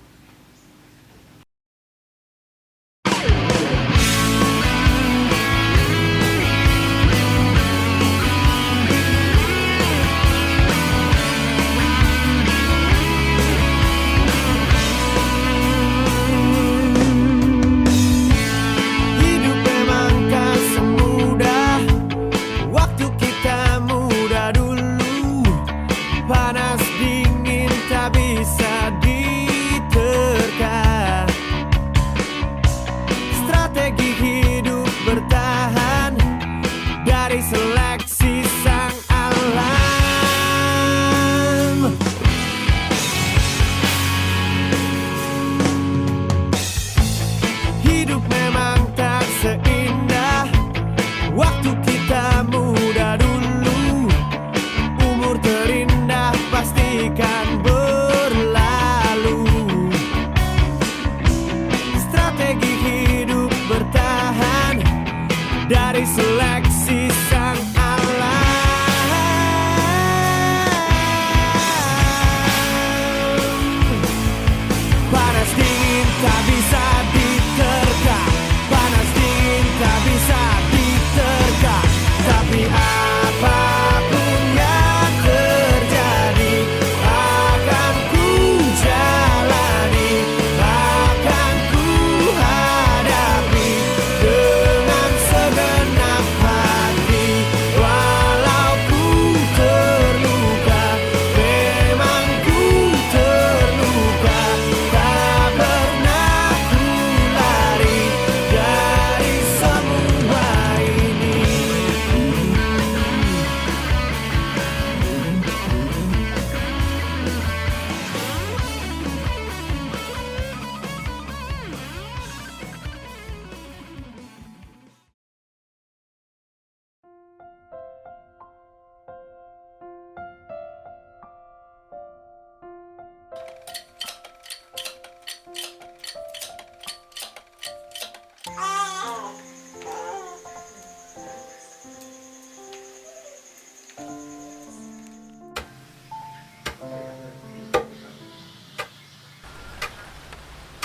Hidup memang tak semudah waktu kita muda dulu. Panas dingin tak bisa diterka. Strategi hidup bertahan dari seleksi sang alam. Hidup memang tak seindah waktu kita muda dulu. Umur terindah pastikan berlalu. Strategi hidup bertahan dari seleksi sang alam. Panas dingin tak bisa diterka. Panas dingin tak bisa diterka. Tapi apapun yang terjadi akan ku jalani, akan ku hadapi dengan segenap hati. Walau ku terluka, memang ku terluka, tak pernah ku lari dari semua ini.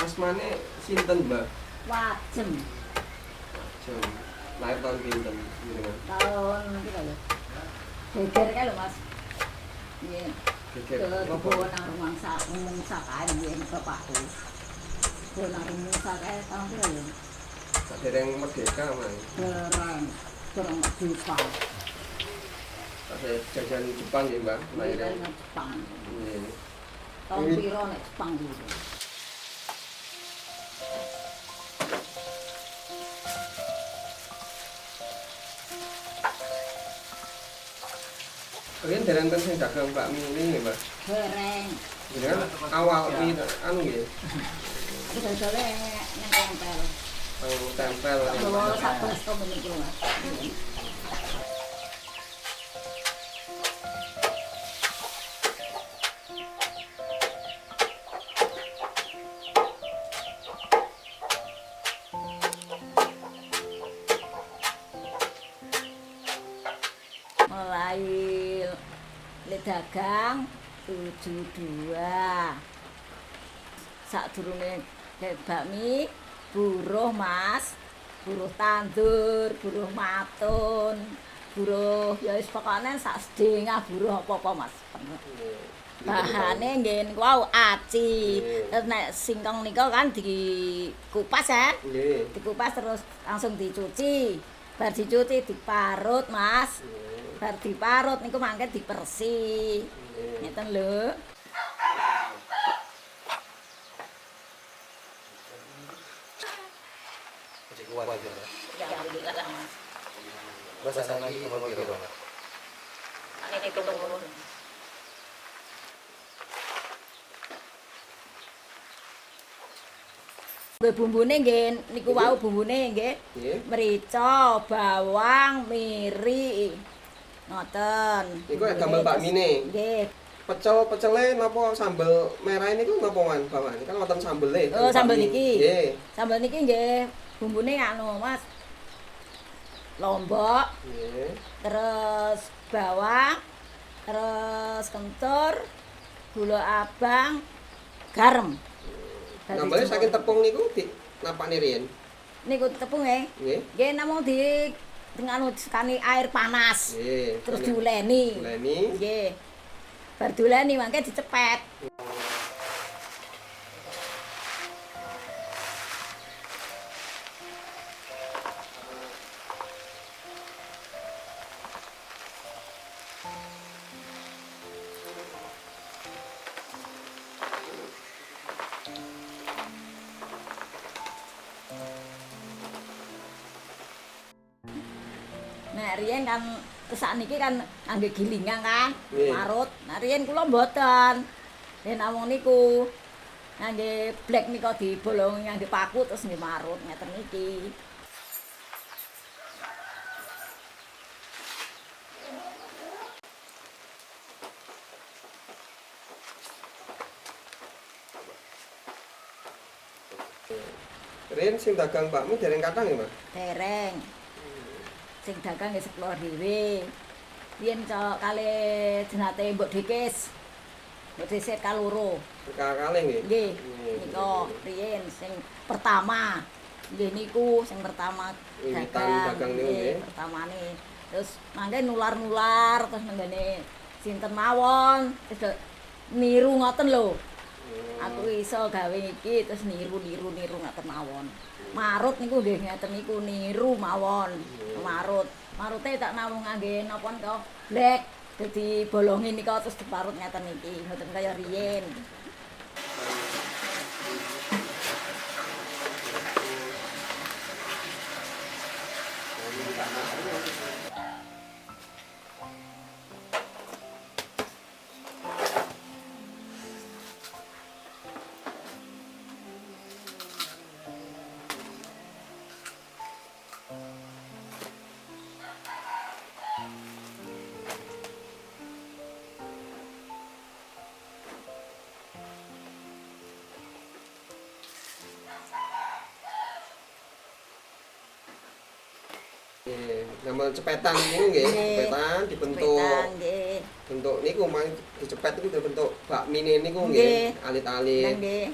Mas Mane sinten, Mbak? Wajem. Jam. Lahir tahun pinten? Tahun piro lho? Geger kae lho, Mas. Iya. Geger. Ke nang rumangsa kae yen bapakku. Ke nang rumangsa kae tahun piro lho? Tak dereng merdeka man. Kurang merdeka. Ada jajan Jepang ya Mbak, lahirnya. Jepang. Iya. Tahun piro nek Jepang dulu. Kalian dereng ten sing dagang bakmi ini nggih Mbak. Dereng. Jadi kan awal ini anu nggih. Aku dodole nang tempel. Tempel. Bawa sak basto meniki Mas. Mulai dagang 72 sadurunge kayak bakmi buruh Mas, buruh tandur, buruh matun, buruh ya wis pokoknya sak sedengah buruh apa-apa Mas. Bahane nggih niku wau aci. Terus nek singkong nika kan dikupas ya. Dikupas terus langsung dicuci. Bar dicuci diparut Mas. Bar diparut niku mangke dipersi. Ngeten lho. Ya alhamdulillah Mas. Bahasa lagi umur piro Mbak? Ini tunggu. Bumbune nggih niku wau bumbune nggih. Merica, bawang, miri. Ngoten. Niku gambar bakmine. Nggih. Pecel-pecele napa sambel merah niku napa man Bapak? Kan wonten sambele. Oh, sambel niki. Nggih. Sambel niki nggih bumbune anu Mas. Lombok. Nggih. Terus bawang, terus kentur, gula abang, garam. Nambahnya saking tepung niku di napakne riyen. Niku tepung nggih. Nggih. Nggih namung di dengan sekali air panas. Nggih. Terus diuleni. Diuleni. Nggih. Bar diuleni mangke dicepet. Nah, riyen kan sakniki kan nganggo gilingan kan, marut. Nah, riyen kula mboten. Yen namung niku nganggo blek nika dibolongi nganggo paku terus nggih marut ngeten niki. Riyen sing dagang bakmi dereng kathah ya, Mas? Dereng. Sing dagang nggih sekolah dhewe. Riyen kalih jenate Mbok Dekis. Mbok Desit kaloro. Kalih nggih. Nggih. Nika riyen sing pertama. Nggih niku sing pertama dagang niku nggih. Pertamane. Terus mangke nular-nular terus nenggane sinten mawon. Terus niru ngoten lho. Aku iso gawe iki terus niru ngoten mawon. Marut niku nggih ngeten niku niru mawon. Marut. Marute tak namung ngangge napa nika blek dadi bolongi nika terus diparut ngeten iki. Mboten kaya riyen. Nama cepetan niku nggih, cepetan dibentuk. Bentuk niku mang dicepet niku dibentuk bakmine niku nggih, alit-alit. Nggih.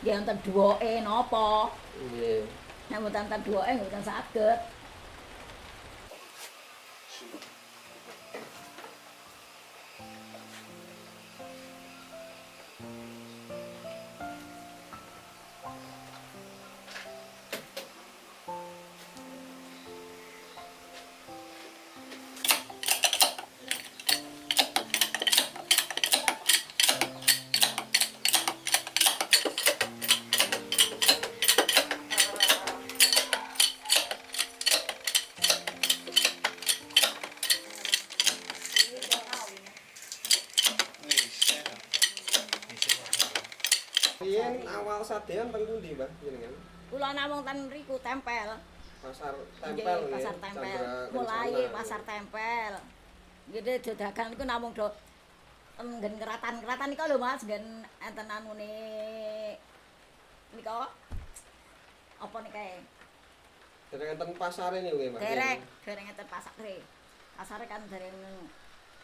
Nggih wonten duwoke napa? Nggih. Nek mboten wonten duwoke mboten saged. awal sadean teng pundi, Mbah, jenengan? Kula namung ten mriku tempel. Pasar Nggih, tempel nggih. pasar tempel. Chandra Mulai Kencana. pasar tempel. Nggih do dagang niku namung do nggen keratan-keratan niku lho Mas, nggen enten anune nika. Apa nikae? Dereng enten pasare niku nggih, Mbah. Dereng enten pasare. Pasare kan dereng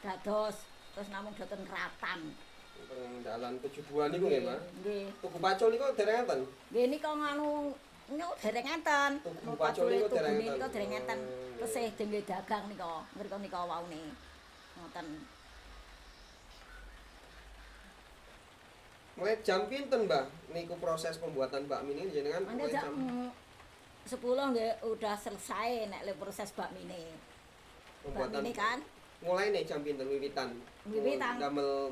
dados, terus namung doten keratan. Teng dalan Tujubuan niku nggih, Mbah. Nggih. Tugu Pacul niku dereng enten. Nggih nika nganu niku dereng enten. Tugu Pacul niku dereng enten. Niku dereng enten. Tesih dengge dagang nika. Mriko nika waune. Ngoten. Mulai jam pinten, Mbah? Niku proses pembuatan bakmi ini jenengan Mangga mulai jam 10 nggih udah selesai nek le proses bakmine. pembuatan Bakmine kan mulai nih jam pinten wiwitan. Wiwitan.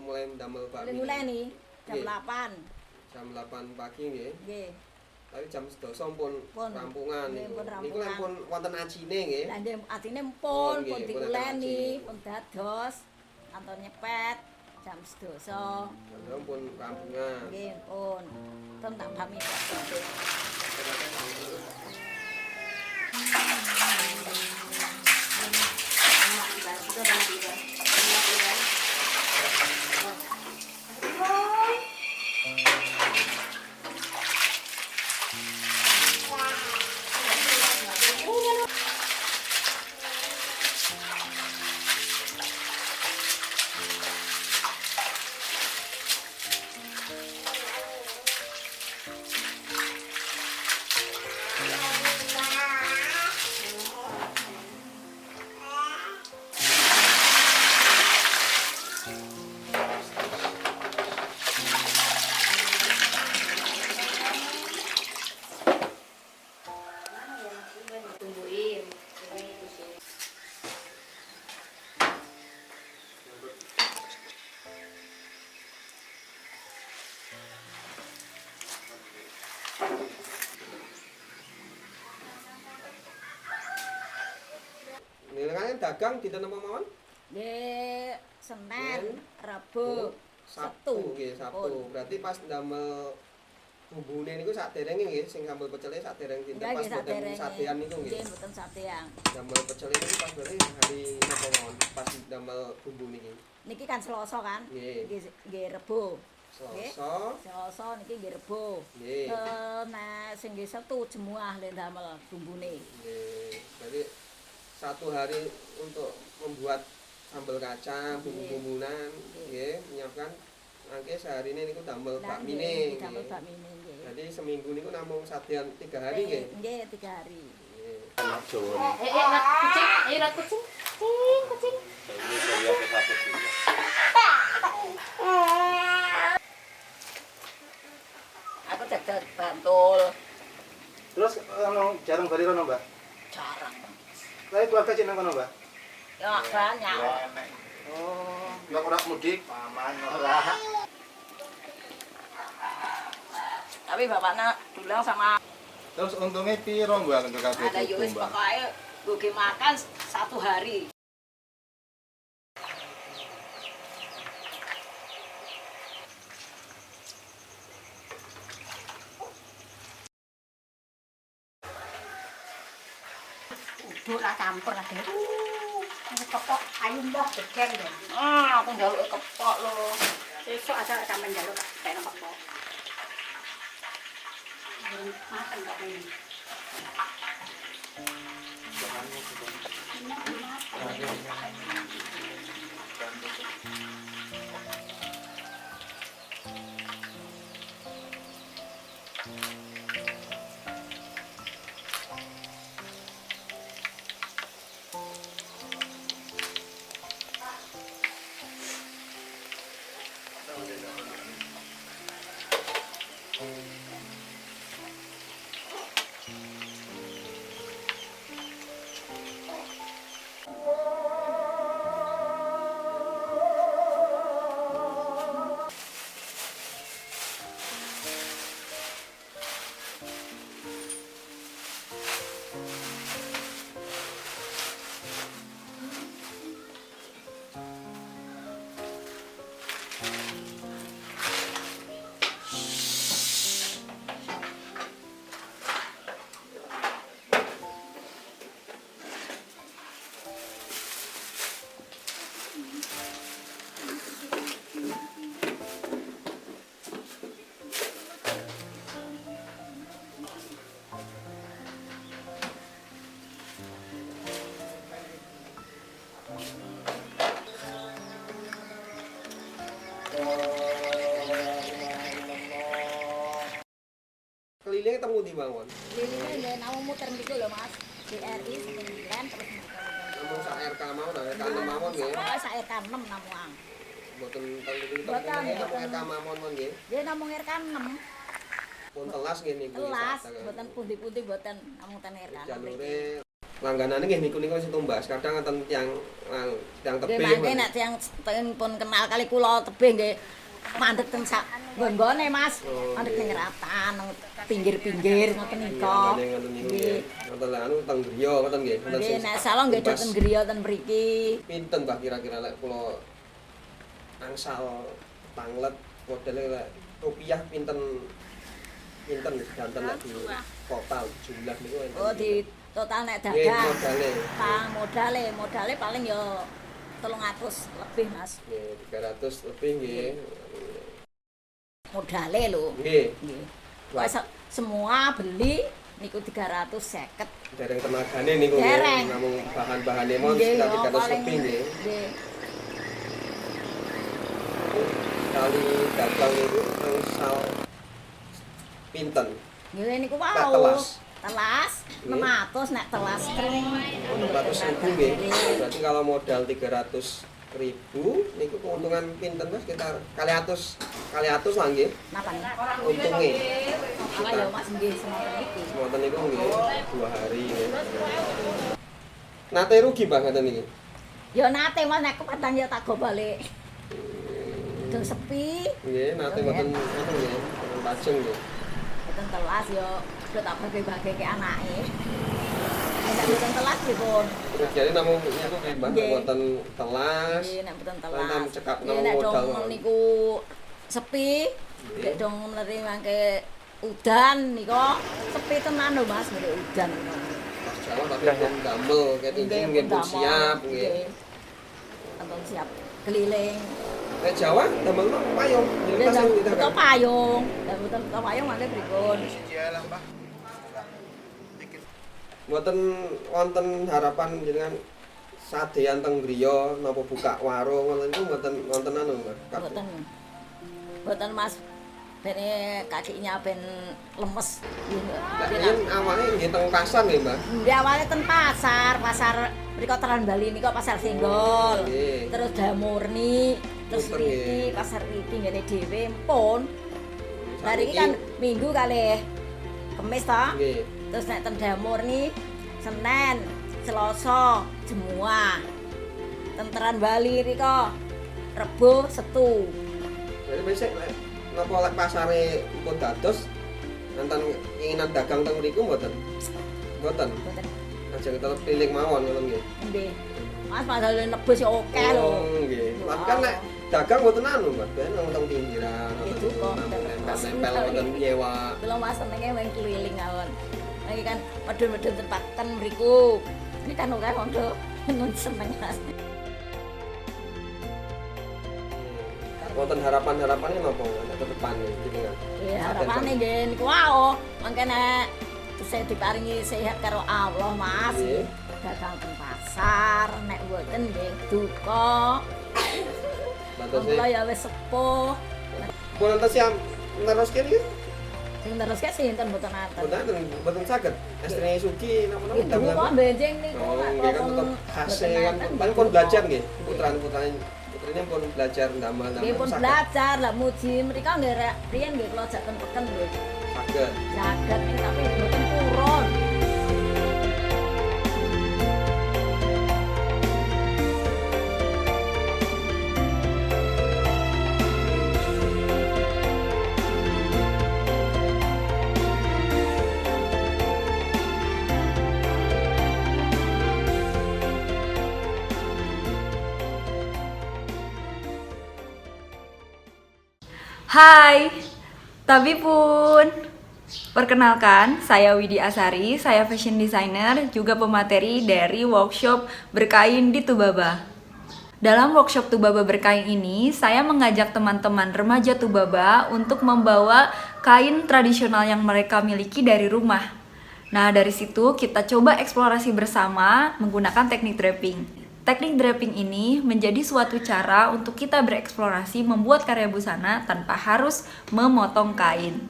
Mulai damel bakmi. mulai nih jam Nggih. 8. Jam 8 pagi nggih. Nggih. Tapi jam 12 pun Pun. rampungan Nggih, niku. pun Niku rampungan. pun wonten ajine nggih. Lah nggih atine Oh, pun nggih, pun pun dikuleni, ada pun dados, anton nyepet jam 12. Jam pun rampungan. Nggih, pun. Ten tak pamit. Tungguin. Jenengan dagang dinten apa mawon? Nggih, Senin, Rebo, Sabtu nggih, Sabtu. Pun. Berarti pas damel bumbune niku saderenge nggih sing sambel pecele sadereng dinten Nggih, pas nggih, boten saderenge. sadean niku nggih. Nggih, mboten sadean. Damel pecele niku pas berarti hari napa mawon pas damel bumbu niki. Niki kan Selasa kan? Nggih. Nggih Rebo. Selasa. Selasa niki nggih Rebo. Nggih. Nah, sing nggih Setu jemuah le damel bumbune. Nggih. Berarti satu hari untuk membuat sambal kacang, bumbu-bumbunan, nggih, menyiapkan mangke sehari ini niku damel Lah, bakmine. nggih, damel nggih. bakmine nggih. Jadi seminggu niku namung sadean 3 hari nggih. Nggih, 3 hari. Anak Jawa. Rat kucing, ayo rat kucing. Kucing. Aku dadak bantul. Terus jarang bali rono, Mbak? Jarang. Tapi keluarga jeneng kono, Mbak? Ya banyak. Oh, ya ora mudik, paman ora. Tapi bapaknya bilang sama Terus untungnya piro, Mbak, untuk kabeh ada itu, Yus Mbak? pokoknya gue makan 1 hari. Uduk lah campur lah deh. Kepok ayu mbah degen deh. Aku njaluk kepok lho. Besok aja sampean njaluk tak kepok. Makan kok ini. kelilingnya temu di bangun. Kelilingnya nggih namung muter niku lho Mas. DRI Senen terus Namun sak RK mau, RK 6 mawon nggih. Pokoke sak RK 6 namung. Mboten teng niku Mboten, namun RK mawon mon nggih. Nggih namung RK 6. Pun telas nggih niku. Telas, mboten pundi-pundi mboten namung ten RK 6. Jalure langganane nggih niku sing tumbas. Kadang enten tiyang tebih. Nggih mangke nek tiyang pun kenal kali kula tebih nggih mandhet teng sak nggon-nggone Mas. Mandhet teng ratan, pinggir-pinggir ngoten nika. Nggih. Ngoten lha anu teng griya ngoten nggih. Nggih nek salon nggih ten griya ten mriki. Pinten Mbah kira-kira lek kula angsal panglet modele lek rupiah pinten danten lek di total jumlah niku enten. Oh di total nek dagang. Nggih Modale paling ya 300 lebih Mas. Nggih 300 lebih nggih. Modale lho. Nggih. Semua beli niku 350. Dereng tenagane niku nggih. Namung bahan-bahane mon sekitar 300 lebih nggih. Nggih. Kali dagang niku angsal pinten? Nggih niku wau. Telas 600 nek telas kering 600.000 nggih. Berarti kalau modal 300.000 niku keuntungan pinten Mas sekitar kali atus lah nggih. Napa nih? Untunge. Apa ya Mas nggih semoten iki. Semoten niku nggih 2 hari nggih. Nate rugi Mbah ngoten niki. Ya nate Mas nek kadang ya tak go balik. Dong sepi. Nggih, nate mboten ngoten nggih. Mboten pajeng nggih. Mboten telas yo tak bagi-bagi ke anake. Nek mboten telas nggih pun. Jadi namung niku nggih Mbah mboten telas. Nggih, nek mboten telas. Lan cekap Nggih, nek dong niku sepi. Nek dong mleri mangke udan nika sepi tenan lho Mas, nek udan. Jalan tapi pun damel ketinggi nggih pun siap nggih. Ampun siap keliling. Nek Jawa damel payung. Betul payung. Dan betul payung mangke pripun? Mboten wonten harapan jenengan sadean teng griya napa buka warung ngoten niku mboten wonten anu Mas. Mboten Mas. Bene kakinya ben lemes. Yen awalnya nggih teng pasar nggih, Mbak. Nggih awale ten pasar mriko Teran Bali nika pasar Senggol. Terus Damurni, terus iki pasar iki ngene dhewe pun. Lah iki kan Minggu kalih Kamis to? Nggih. Terus nek ten Damurni Senin, Selasa, Jumuah. Ten Teran Bali riko Rebo, Setu. Jadi besok napa lek pasare pun dados nonton keinginan dagang teng mriku mboten? Mboten. Ajeng tetep keliling mawon ngoten nggih. Nggih. Mas padahal nebus ya akeh lho. Nggih. Tapi kan nek dagang mboten anu, Mas. Ben nang teng pinggiran, nempel wonten nyewa. Kula Mas senenge wong keliling mawon. Iki kan medun-medun tempat ten mriku. Ini kan akeh wong do seneng Mas. Wonten harapan-harapannya napa ke depan iki kan? Iya, harapane nggih niku wae. Mangke nek saya diparingi sehat karo Allah, Mas. Dagang teng pasar, nek mboten nggih duka. Kula ya wis sepuh. Pun enten siam neruske iki? Sing neruske sinten mboten aten. Mboten saged. Estrine Sugi napa-napa dagang. Kok benjing niku. Nggih kan tetep hasil kan paling pun belajar nggih. Putrane ini pun belajar ndamel nggih pun belajar lah muji mrika nggih riyen nggih kula jak ten peken lho. Saged. Saged tapi mboten purun. Hai, tapi pun perkenalkan, saya Widi Asari, saya fashion designer, juga pemateri dari workshop berkain di Tubaba. Dalam workshop Tubaba berkain ini, saya mengajak teman-teman remaja Tubaba untuk membawa kain tradisional yang mereka miliki dari rumah. Nah, dari situ kita coba eksplorasi bersama menggunakan teknik draping. Teknik draping ini menjadi suatu cara untuk kita bereksplorasi membuat karya busana tanpa harus memotong kain.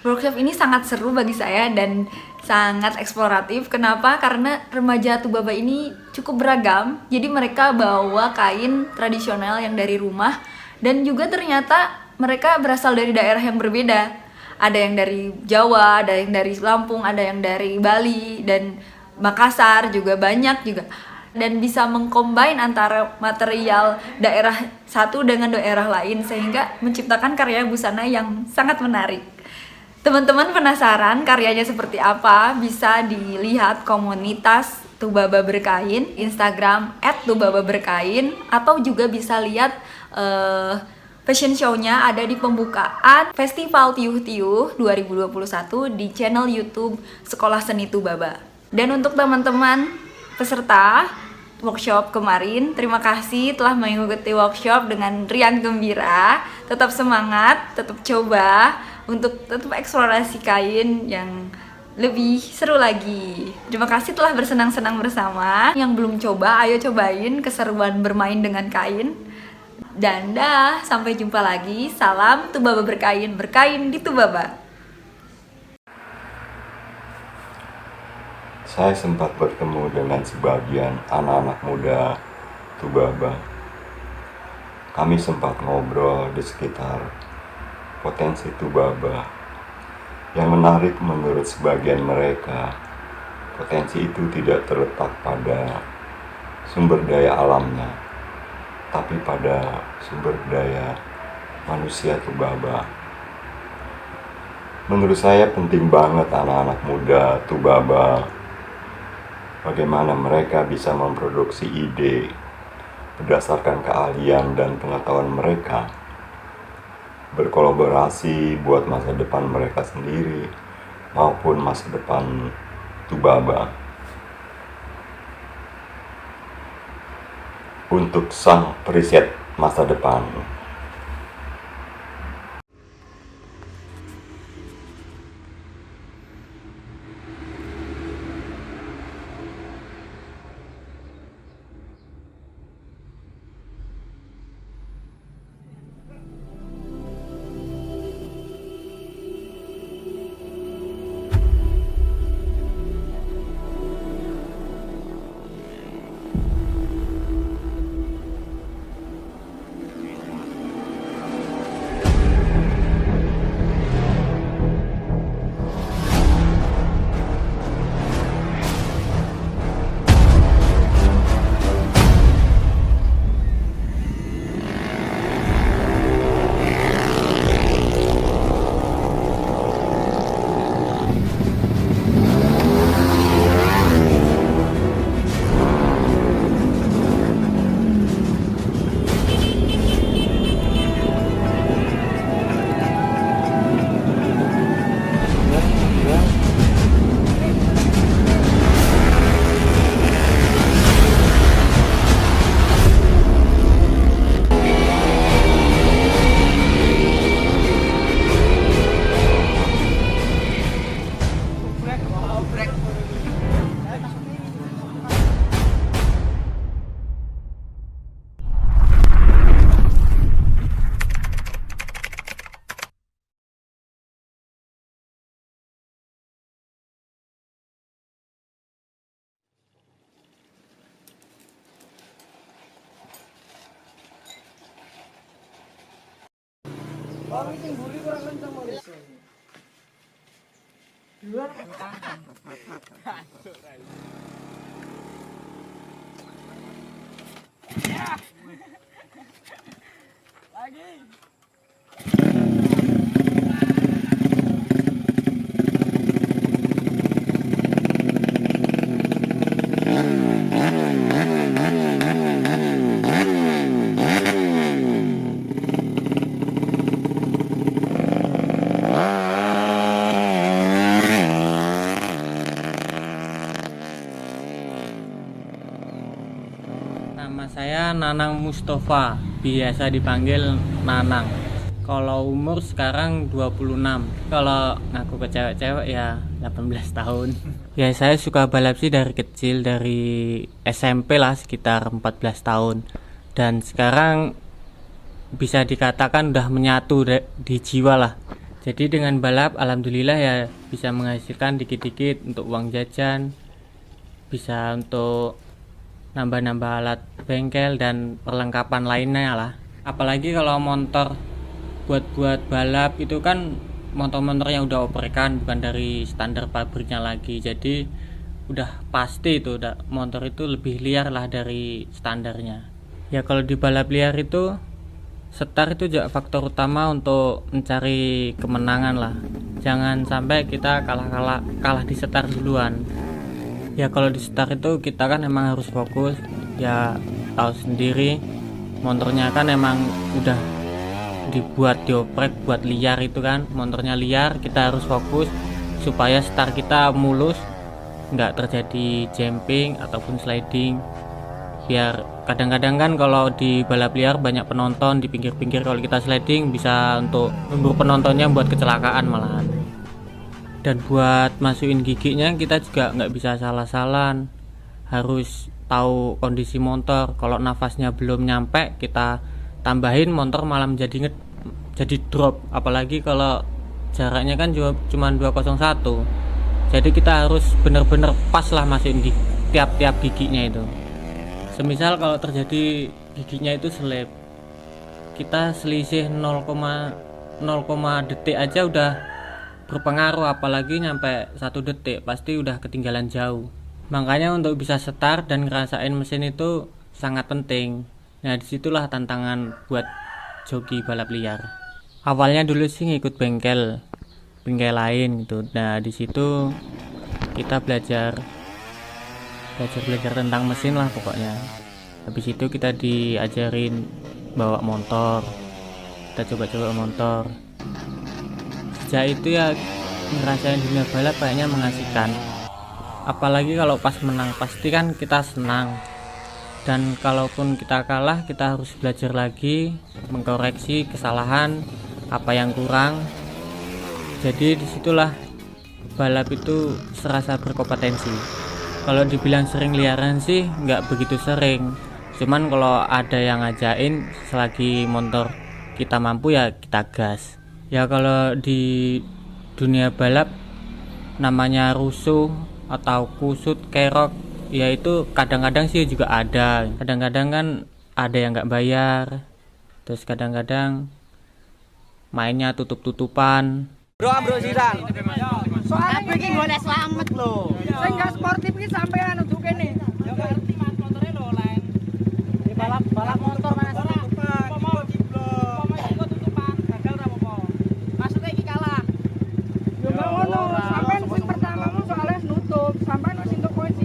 Workshop ini sangat seru bagi saya dan sangat eksploratif. Kenapa? Karena remaja Tubaba ini cukup beragam. Jadi mereka bawa kain tradisional yang dari rumah dan juga ternyata mereka berasal dari daerah yang berbeda. Ada yang dari Jawa, ada yang dari Lampung, ada yang dari Bali dan Makassar juga banyak juga. Dan bisa mengcombine antara material daerah satu dengan daerah lain sehingga menciptakan karya busana yang sangat menarik. Teman-teman penasaran karyanya seperti apa? Bisa dilihat komunitas Tubaba Berkain, Instagram @tubababerkain, atau juga bisa lihat fashion show-nya ada di pembukaan Festival Tiuh-Tiuh 2021 di channel YouTube Sekolah Seni Tubaba. Dan untuk teman-teman peserta workshop kemarin, terima kasih telah mengikuti workshop dengan riang gembira. Tetap semangat, tetap coba untuk tetap eksplorasi kain yang lebih seru lagi. Terima kasih telah bersenang-senang bersama. Yang belum coba, ayo cobain keseruan bermain dengan kain. Dan dah, sampai jumpa lagi. Salam Tubaba Berkain, berkain di Tubaba. Saya sempat bertemu dengan sebagian anak-anak muda Tubaba. Kami sempat ngobrol di sekitar potensi Tubaba. Yang menarik menurut sebagian mereka, potensi itu tidak terletak pada sumber daya alamnya, tapi pada sumber daya manusia Tubaba. Menurut saya penting banget anak-anak muda Tubaba, bagaimana mereka bisa memproduksi ide berdasarkan keahlian dan pengetahuan mereka, berkolaborasi buat masa depan mereka sendiri maupun masa depan Tubaba. Untuk sang periset masa depan. Nama saya Nanang Mustafa, biasa dipanggil Nanang. Kalau umur sekarang 26. Kalau ngaku ke cewek-cewek ya 18 tahun. Ya saya suka balap sih dari kecil, dari SMP lah sekitar 14 tahun. Dan sekarang bisa dikatakan udah menyatu di jiwa lah. Jadi dengan balap alhamdulillah ya bisa menghasilkan dikit-dikit untuk uang jajan, bisa untuk nambah-nambah alat bengkel dan perlengkapan lainnya lah. Apalagi kalau motor buat balap itu kan motor-motor yang udah operkan, bukan dari standar pabriknya lagi. Jadi udah pasti itu motor itu lebih liar lah dari standarnya. Ya kalau di balap liar itu setar itu juga faktor utama untuk mencari kemenangan lah. Jangan sampai kita kalah di setar duluan. Ya kalau di setar itu kita kan emang harus fokus. Ya tahu sendiri motornya kan emang udah dibuat dioprek buat liar itu kan. Motornya liar, kita harus fokus supaya setar kita mulus, nggak terjadi jumping ataupun sliding. Biar kadang-kadang kan kalau di balap liar banyak penonton di pinggir-pinggir, kalau kita sliding bisa untuk nunggu penontonnya buat kecelakaan malahan. Dan buat masukin giginya kita juga nggak bisa salah-salahan, harus tahu kondisi motor. Kalau nafasnya belum nyampe kita tambahin, motor malah jadi drop. Apalagi kalau jaraknya kan cuma 201, jadi kita harus bener-bener pas lah masukin di tiap-tiap giginya itu. Semisal kalau terjadi giginya itu selip, kita selisih 0,0 detik aja udah berpengaruh, apalagi nyampe 1 detik pasti udah ketinggalan jauh. Makanya untuk bisa setar dan ngerasain mesin itu sangat penting. Nah disitulah tantangan buat joki balap liar. Awalnya dulu sih ngikut bengkel lain gitu. Nah disitu kita belajar tentang mesin lah pokoknya. Habis itu kita diajarin bawa motor, kita coba-coba motor. Sejak itu ya ngerasain dunia balap kayaknya mengasihkan. Apalagi kalau pas menang pasti kan kita senang. Dan kalaupun kita kalah kita harus belajar lagi, mengkoreksi kesalahan apa yang kurang. Jadi disitulah balap itu serasa berkompetensi. Kalau dibilang sering liaran sih nggak begitu sering, cuman kalau ada yang ngajain selagi motor kita mampu ya kita gas. Ya kalau di dunia balap namanya rusuh atau kusut kerok, ya itu kadang-kadang sih juga ada. Kadang-kadang kan ada yang nggak bayar, terus kadang-kadang mainnya tutup-tutupan. Bro sisan. Soalnya aku iki golek slamet lho. Sing gak sportif iki sampean untuk kene. Ya ngerti Mas, motore lho lain. Di balap motor Mas. Mau diblok. Mau tutupan, gagal ora apa-apa. Maksudnya iki kalah. Yo gak ngono, sampean sing pertamamu soalnya nutup, sampean wis entuk poin 1.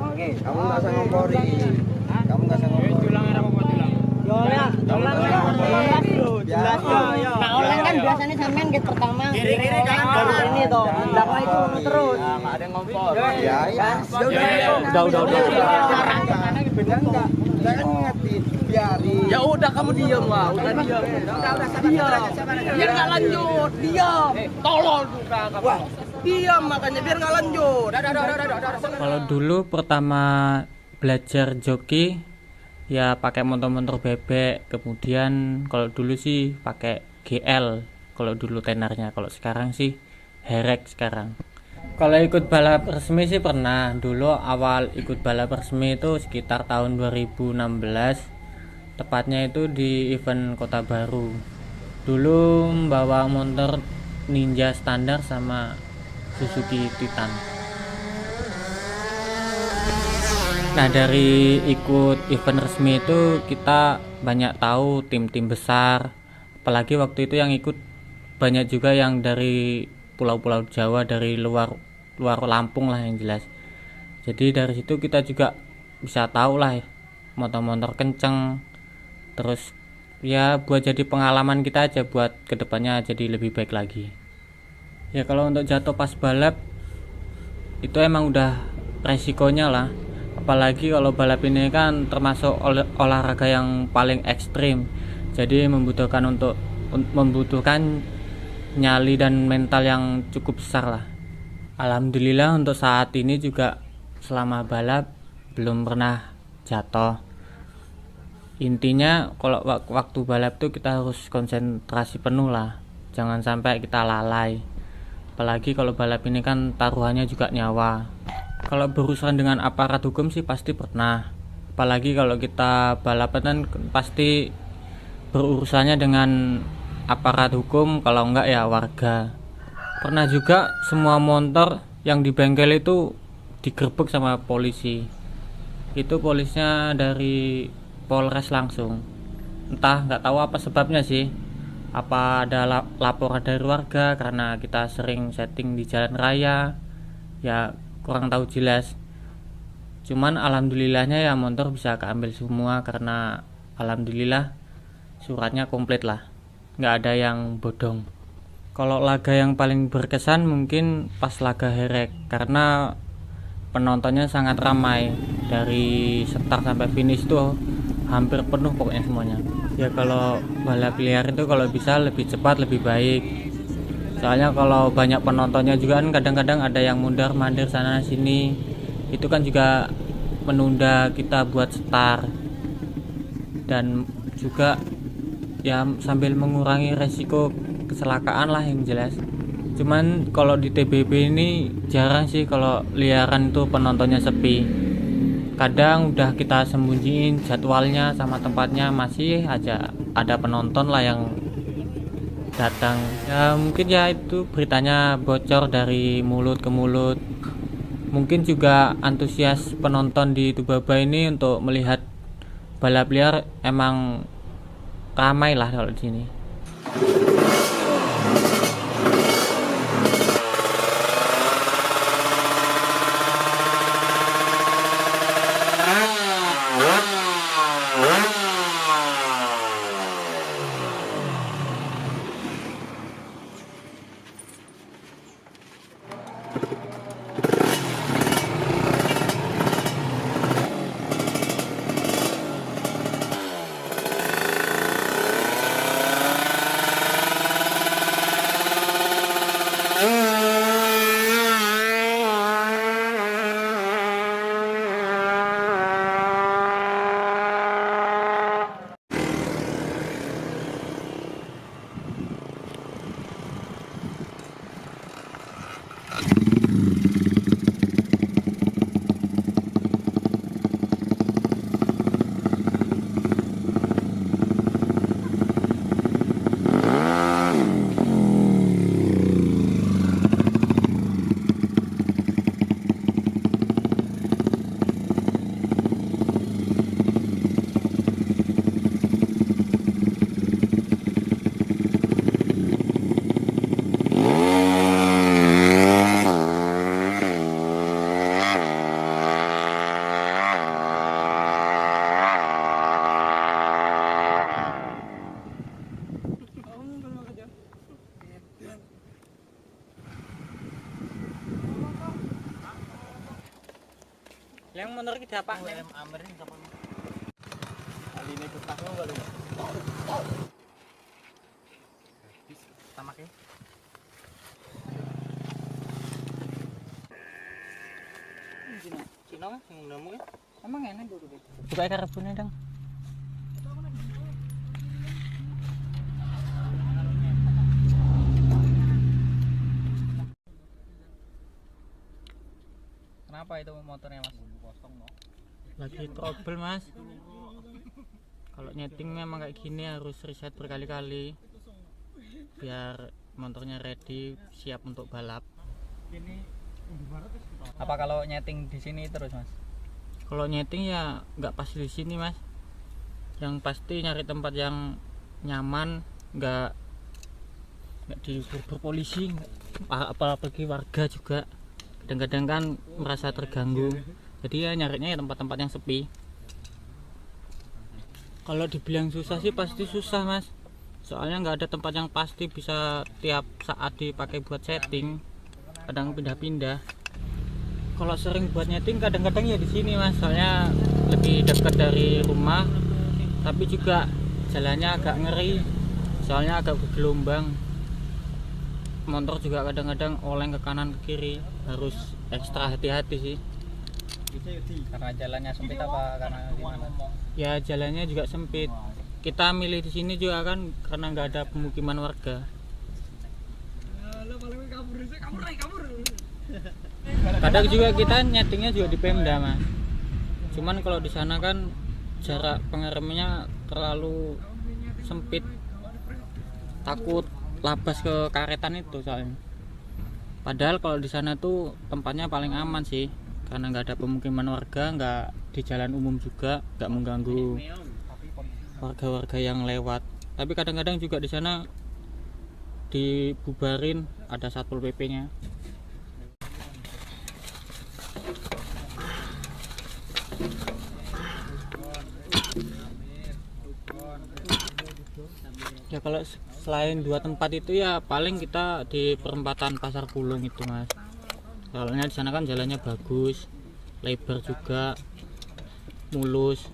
Oke. Kamu enggak usah ngompori. Kamu enggak usah ngompori. Julang ora apa-apa julang. Yo ya, julang jelas ya. Nah, orang kan biasanya sampean gate pertama. Kiri-kiri kan baru ini toh. Lah kok itu ngono terus. Ya, enggak ada yang ngompor. Ya, ya. Udah. Beda enggak? Saya kan ngerti, biarin. Ya udah kamu diam lah, udah diam. Udah sabar aja. Biar enggak lanjut, diam. Tolol juga kamu. Diam makanya biar enggak lanjut. Udah. Kalau dulu pertama belajar joki ya pakai motor-motor bebek, kemudian kalau dulu sih pakai GL kalau dulu tenarnya, kalau sekarang sih herek sekarang. Kalau ikut balap resmi sih pernah. Dulu awal ikut balap resmi itu sekitar tahun 2016, tepatnya itu di event Kota Baru. Dulu membawa motor Ninja standar sama Suzuki Titan. Nah dari ikut event resmi itu kita banyak tahu tim-tim besar, apalagi waktu itu yang ikut banyak juga yang dari pulau-pulau Jawa, dari luar Lampung lah yang jelas. Jadi dari situ kita juga bisa tahu lah motor-motor kenceng, terus ya buat jadi pengalaman kita aja buat kedepannya jadi lebih baik lagi. Ya kalau untuk jatuh pas balap itu emang udah resikonya lah. Apalagi kalau balap ini kan termasuk olahraga yang paling ekstrim, jadi membutuhkan nyali dan mental yang cukup besar lah. Alhamdulillah untuk saat ini juga selama balap belum pernah jatuh. Intinya kalau waktu balap tuh kita harus konsentrasi penuh lah, jangan sampai kita lalai. Apalagi kalau balap ini kan taruhannya juga nyawa. Kalau berurusan dengan aparat hukum sih pasti pernah. Apalagi kalau kita balapan kan pasti berurusannya dengan aparat hukum, kalau enggak ya warga. Pernah juga semua motor yang di bengkel itu digerebek sama polisi. Itu polisnya dari Polres langsung. Entah nggak tahu apa sebabnya sih. Apa ada laporan dari warga karena kita sering setting di jalan raya, ya kurang tahu jelas. Cuman alhamdulillahnya ya motor bisa keambil semua karena alhamdulillah suratnya komplit lah, nggak ada yang bodong. Kalau laga yang paling berkesan mungkin pas laga Herek, karena penontonnya sangat ramai. Dari start sampai finish tuh hampir penuh pokoknya semuanya. Ya kalau balap liar itu kalau bisa lebih cepat lebih baik. Soalnya kalau banyak penontonnya juga kan kadang-kadang ada yang mundar-mandir sana sini. Itu kan juga menunda kita buat start. Dan juga ya sambil mengurangi resiko kecelakaan lah yang jelas. Cuman kalau di TBB ini jarang sih kalau liaran itu penontonnya sepi. Kadang udah kita sembunyiin jadwalnya sama tempatnya, masih aja ada penonton lah yang datang. Ya mungkin ya itu beritanya bocor dari mulut ke mulut. Mungkin juga antusias penonton di Tubaba ini untuk melihat balap liar emang ramai lah kalau di sini. Yang menurut kita apa? Amerin kapan? Kali ini kita mau kali. Tamak ya. Cina yang namu ya? Emang enak dulu deh. Buka karbonnya dong. Kenapa itu motornya mas? Lagi trouble mas. Kalau nyeting memang kayak gini harus reset berkali-kali biar motornya ready siap untuk balap. Apa kalau nyeting di sini terus mas? Kalau nyeting ya nggak pas di sini mas. Yang pasti nyari tempat yang nyaman, nggak digerebek polisi, apalagi warga juga. Kadang-kadang kan merasa terganggu, jadi ya nyarinya ya tempat-tempat yang sepi. Kalau dibilang susah sih pasti susah mas, soalnya nggak ada tempat yang pasti bisa tiap saat dipakai buat setting, kadang pindah-pindah. Kalau sering buat nyeting kadang-kadang ya di sini mas, soalnya lebih dekat dari rumah, tapi juga jalannya agak ngeri, soalnya agak bergelombang. Motor juga kadang-kadang oleng ke kanan ke kiri, harus ekstra hati-hati sih. Karena jalannya sempit apa karena gimana? Ya jalannya juga sempit. Kita milih di sini juga kan karena nggak ada pemukiman warga. Kadang juga kita nyetingnya juga di Pemda mas. Cuman kalau di sana kan jarak pengeremnya terlalu sempit. Takut labas ke karetan itu soalnya. Padahal kalau di sana tuh tempatnya paling aman sih, karena nggak ada pemukiman warga, nggak di jalan umum juga, nggak mengganggu warga-warga yang lewat. Tapi kadang-kadang juga di sana dibubarin, ada Satpol PP-nya. Ya kalau selain dua tempat itu ya paling kita di perempatan Pasar Pulung itu mas. Soalnya di sana kan jalannya bagus, lebar juga, mulus.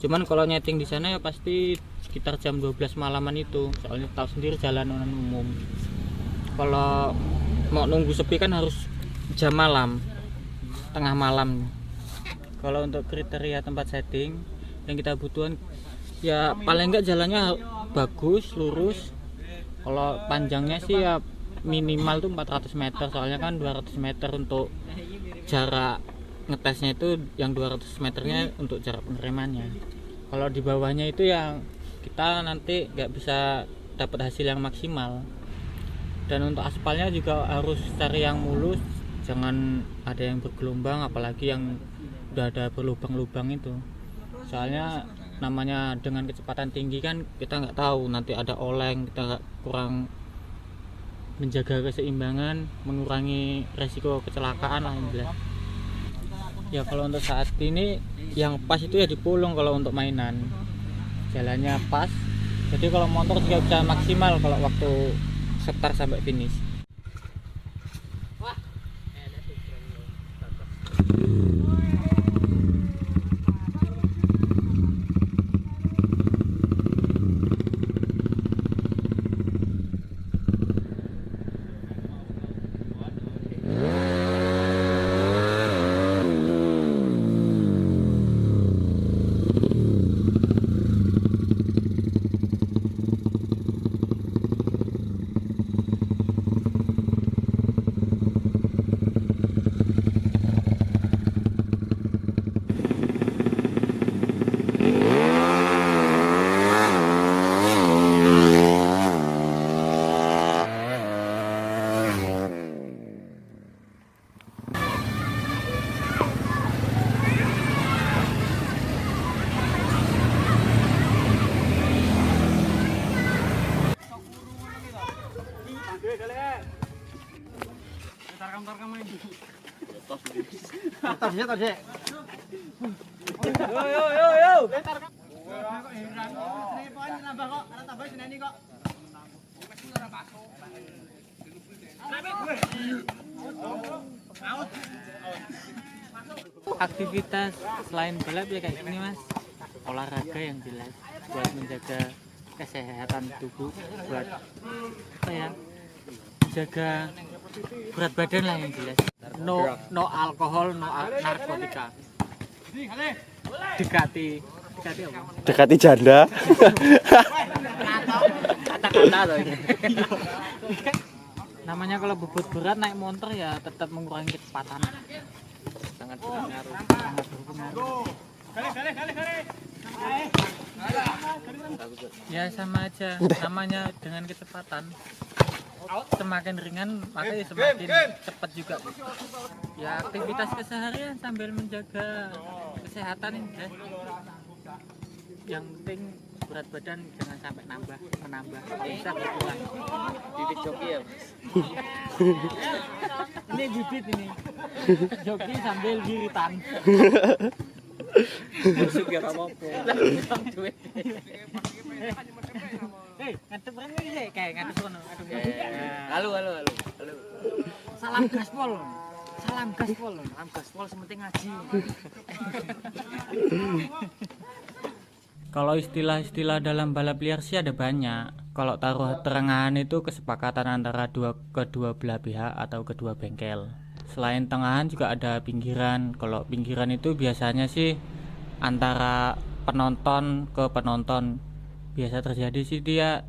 Cuman kalau nyeting di sana ya pasti sekitar jam 12 malaman itu. Soalnya tahu sendiri jalanan umum. Kalau mau nunggu sepi kan harus jam malam, tengah malam. Kalau untuk kriteria tempat setting yang kita butuhkan ya paling enggak jalannya bagus, lurus. Kalau panjangnya sih ya minimal tuh 400 meter, soalnya kan 200 meter untuk jarak ngetesnya itu, yang 200 meternya untuk jarak pengeremannya. Kalau di bawahnya itu yang kita nanti nggak bisa dapat hasil yang maksimal. Dan untuk aspalnya juga harus cari yang mulus, jangan ada yang bergelombang, apalagi yang udah ada berlubang-lubang itu. Soalnya namanya dengan kecepatan tinggi kan kita nggak tahu nanti ada oleng, kita kurang menjaga keseimbangan, mengurangi resiko kecelakaan lah jelas. Ya kalau untuk saat ini yang pas itu ya di Pulung kalau untuk mainan, jalannya pas, jadi kalau motor juga bisa maksimal kalau waktu start sampai finish. Aktivitas selain balap ya kayak gini mas, olahraga yang jelas buat menjaga kesehatan tubuh, buat apa ya, menjaga berat badan lah yang jelas. No alkohol, no narkotika. Dekati apa? Dekati janda. Kata-kata loh ini. Namanya kalau bobot berat naik motor ya tetap mengurangi kecepatan. Sangat berpengaruh. Ya sama aja, namanya dengan kecepatan semakin ringan maka ya semakin cepat juga. Ya aktivitas keseharian sambil menjaga kesehatan ini guys. Yang penting berat badan jangan sampai menambah, bisa berkurang. Bibit joki ya mas. Ini bibit ini joki sambil wiritan. Masuk ya apa-apa. Hei, ngadep rene iki kayak ngadep kono. Halo. Salam gaspol. Salam gaspol sementing ngaji. Kalau istilah-istilah dalam balap liar sih ada banyak. Kalau taruh terengahan itu kesepakatan antara kedua belah pihak atau kedua bengkel. Selain tengahan juga ada pinggiran. Kalau pinggiran itu biasanya sih antara penonton ke penonton. Biasa terjadi sih dia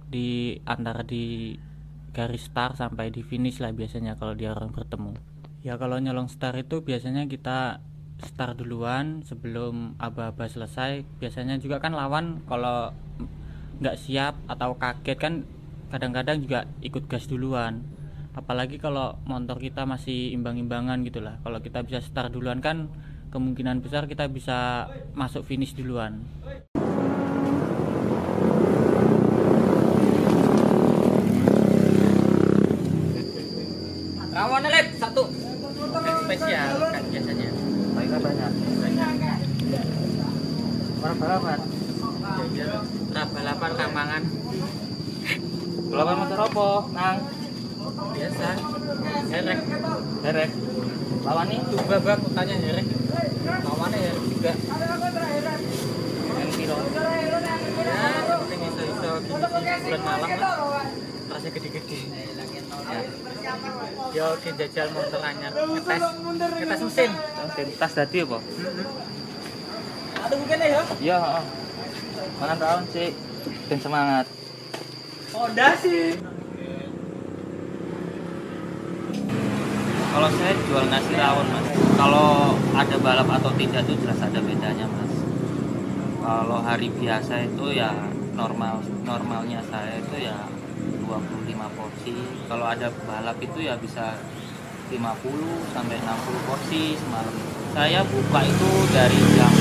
di antara di garis start sampai di finish lah biasanya kalau dia orang bertemu. Ya kalau nyolong start itu biasanya kita start duluan sebelum aba-aba selesai. Biasanya juga kan lawan kalau nggak siap atau kaget kan kadang-kadang juga ikut gas duluan. Apalagi kalau motor kita masih imbang-imbangan gitulah. Kalau kita bisa start duluan kan kemungkinan besar kita bisa masuk finish duluan. Rawon lep satu. Spesial kan biasanya. Baiklah banyak. Balapan. Balapan kambangan. Balapan motor apa, Nang? Biasa. Herek. Lawan nih coba bang, tanya herek. Lawannya herek juga. Yang kilo. Ya, yang penting iso-iso bulan malam lah. Rasanya gede-gede. Ya. Yo dijajal motor anyar, ngetes mesin. Tas tadi apa? Aduh mungkin ya? Iya, heeh. Mangan rawon sih, ben semangat. Honda sih. Kalau saya jual nasi rawon mas. Kalau ada balap atau tidak itu jelas ada bedanya mas. Kalau hari biasa itu ya normalnya saya itu ya 25 porsi. Kalau ada balap itu ya bisa 50 sampai 60 porsi semalam. Saya buka itu dari jam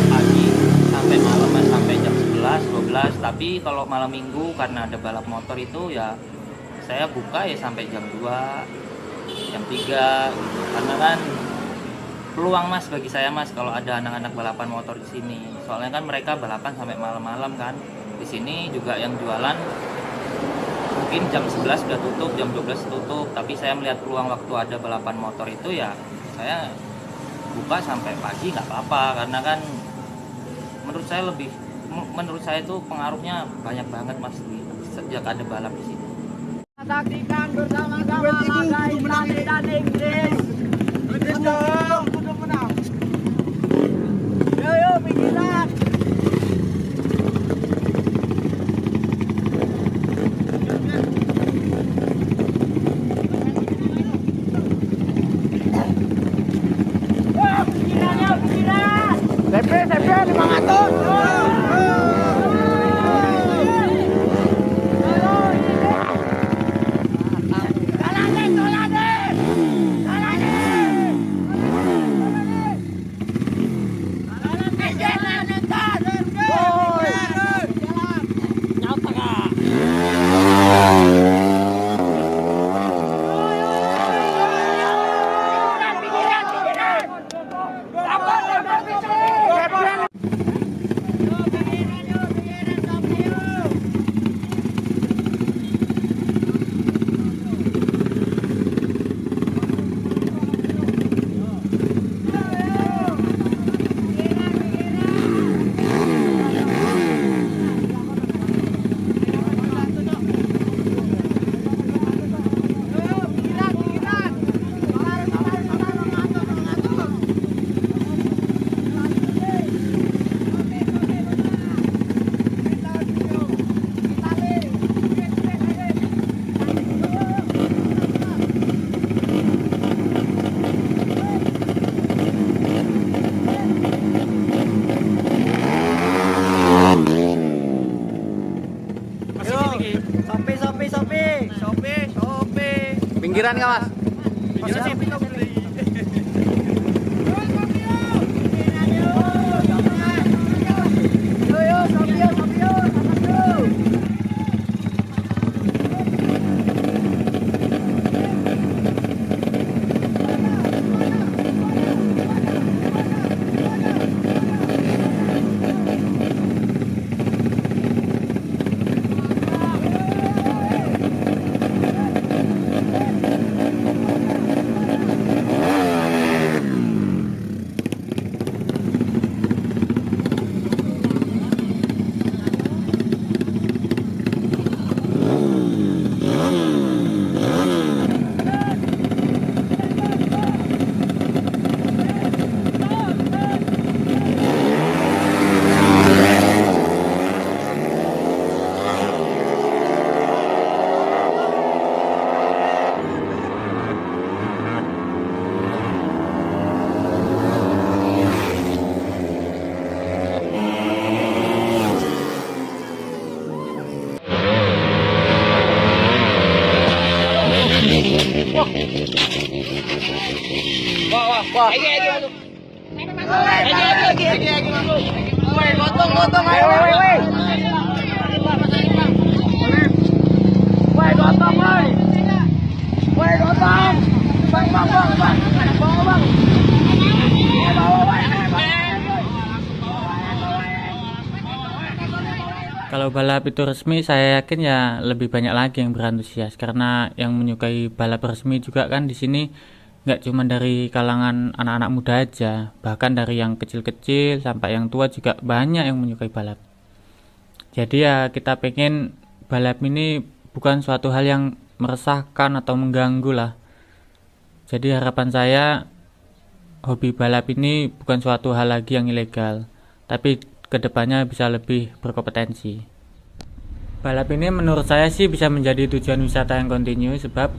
pagi sampai malam sampai jam 11, 12. Tapi kalau malam minggu karena ada balap motor itu ya saya buka ya sampai jam 2, jam 3 gitu. Karena kan peluang mas bagi saya mas kalau ada anak-anak balapan motor di sini. Soalnya kan mereka balapan sampai malam-malam kan. Di sini juga yang jualan mungkin jam 11 sudah tutup, jam 12 tutup, tapi saya melihat peluang waktu ada balapan motor itu ya saya buka sampai pagi nggak apa-apa, karena kan menurut saya itu pengaruhnya banyak banget mas sejak ada balap di sini. Saksikan bersama-sama laga Italia dan Inggris. Inggris dong, kudu menang. Yo pikiran. CP 500. Pinggiran nggak mas? Wah, wah. Lagi masuk. Lagi masuk. Woi, gotong, ayo, woi. Woi, gotong, woi. Woi, gotong. Bang. Bawa. Kalau balap itu resmi, saya yakin ya lebih banyak lagi yang berantusias, karena yang menyukai balap resmi juga kan di sini nggak cuma dari kalangan anak-anak muda aja, bahkan dari yang kecil-kecil sampai yang tua juga banyak yang menyukai balap. Jadi ya kita pengen balap ini bukan suatu hal yang meresahkan atau mengganggu lah. Jadi harapan saya hobi balap ini bukan suatu hal lagi yang ilegal, tapi kedepannya bisa lebih berkompetensi. Balap ini menurut saya sih bisa menjadi tujuan wisata yang kontinu, sebab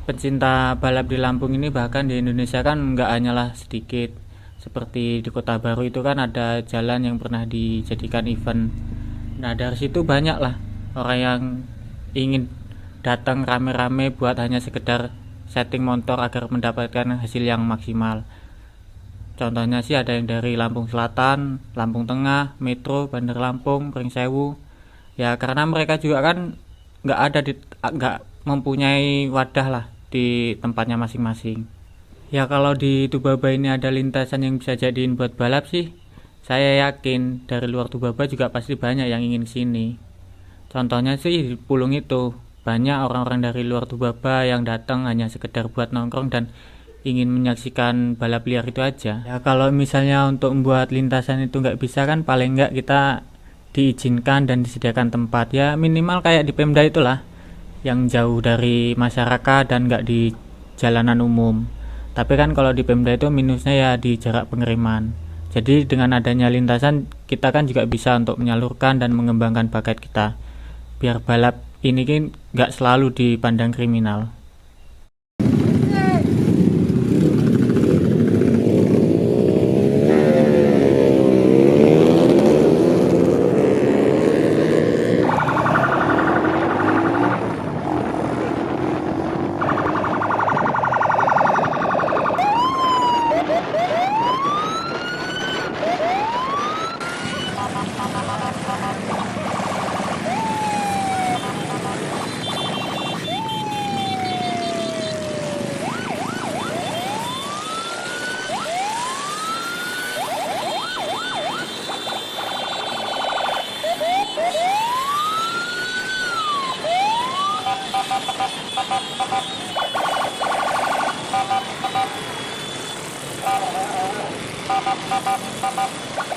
pencinta balap di Lampung ini bahkan di Indonesia kan nggak hanyalah sedikit. Seperti di Kota Baru itu kan ada jalan yang pernah dijadikan event. Nah dari situ banyak lah orang yang ingin datang rame-rame buat hanya sekedar setting motor agar mendapatkan hasil yang maksimal. Contohnya sih ada yang dari Lampung Selatan, Lampung Tengah, Metro, Bandar Lampung, Pringsewu. Ya karena mereka juga kan nggak mempunyai wadah lah di tempatnya masing-masing. Ya kalau di Tubaba ini ada lintasan yang bisa jadiin buat balap sih, saya yakin dari luar Tubaba juga pasti banyak yang ingin sini. Contohnya sih di Pulung itu banyak orang-orang dari luar Tubaba yang datang hanya sekedar buat nongkrong dan ingin menyaksikan balap liar itu aja. Ya kalau misalnya untuk membuat lintasan itu nggak bisa kan paling nggak kita diizinkan dan disediakan tempat, ya minimal kayak di Pemda itulah, yang jauh dari masyarakat dan nggak di jalanan umum. Tapi kan kalau di Pemda itu minusnya ya di jarak pengiriman. Jadi dengan adanya lintasan kita kan juga bisa untuk menyalurkan dan mengembangkan bakat kita, biar balap ini kan nggak selalu dipandang kriminal. Thank you.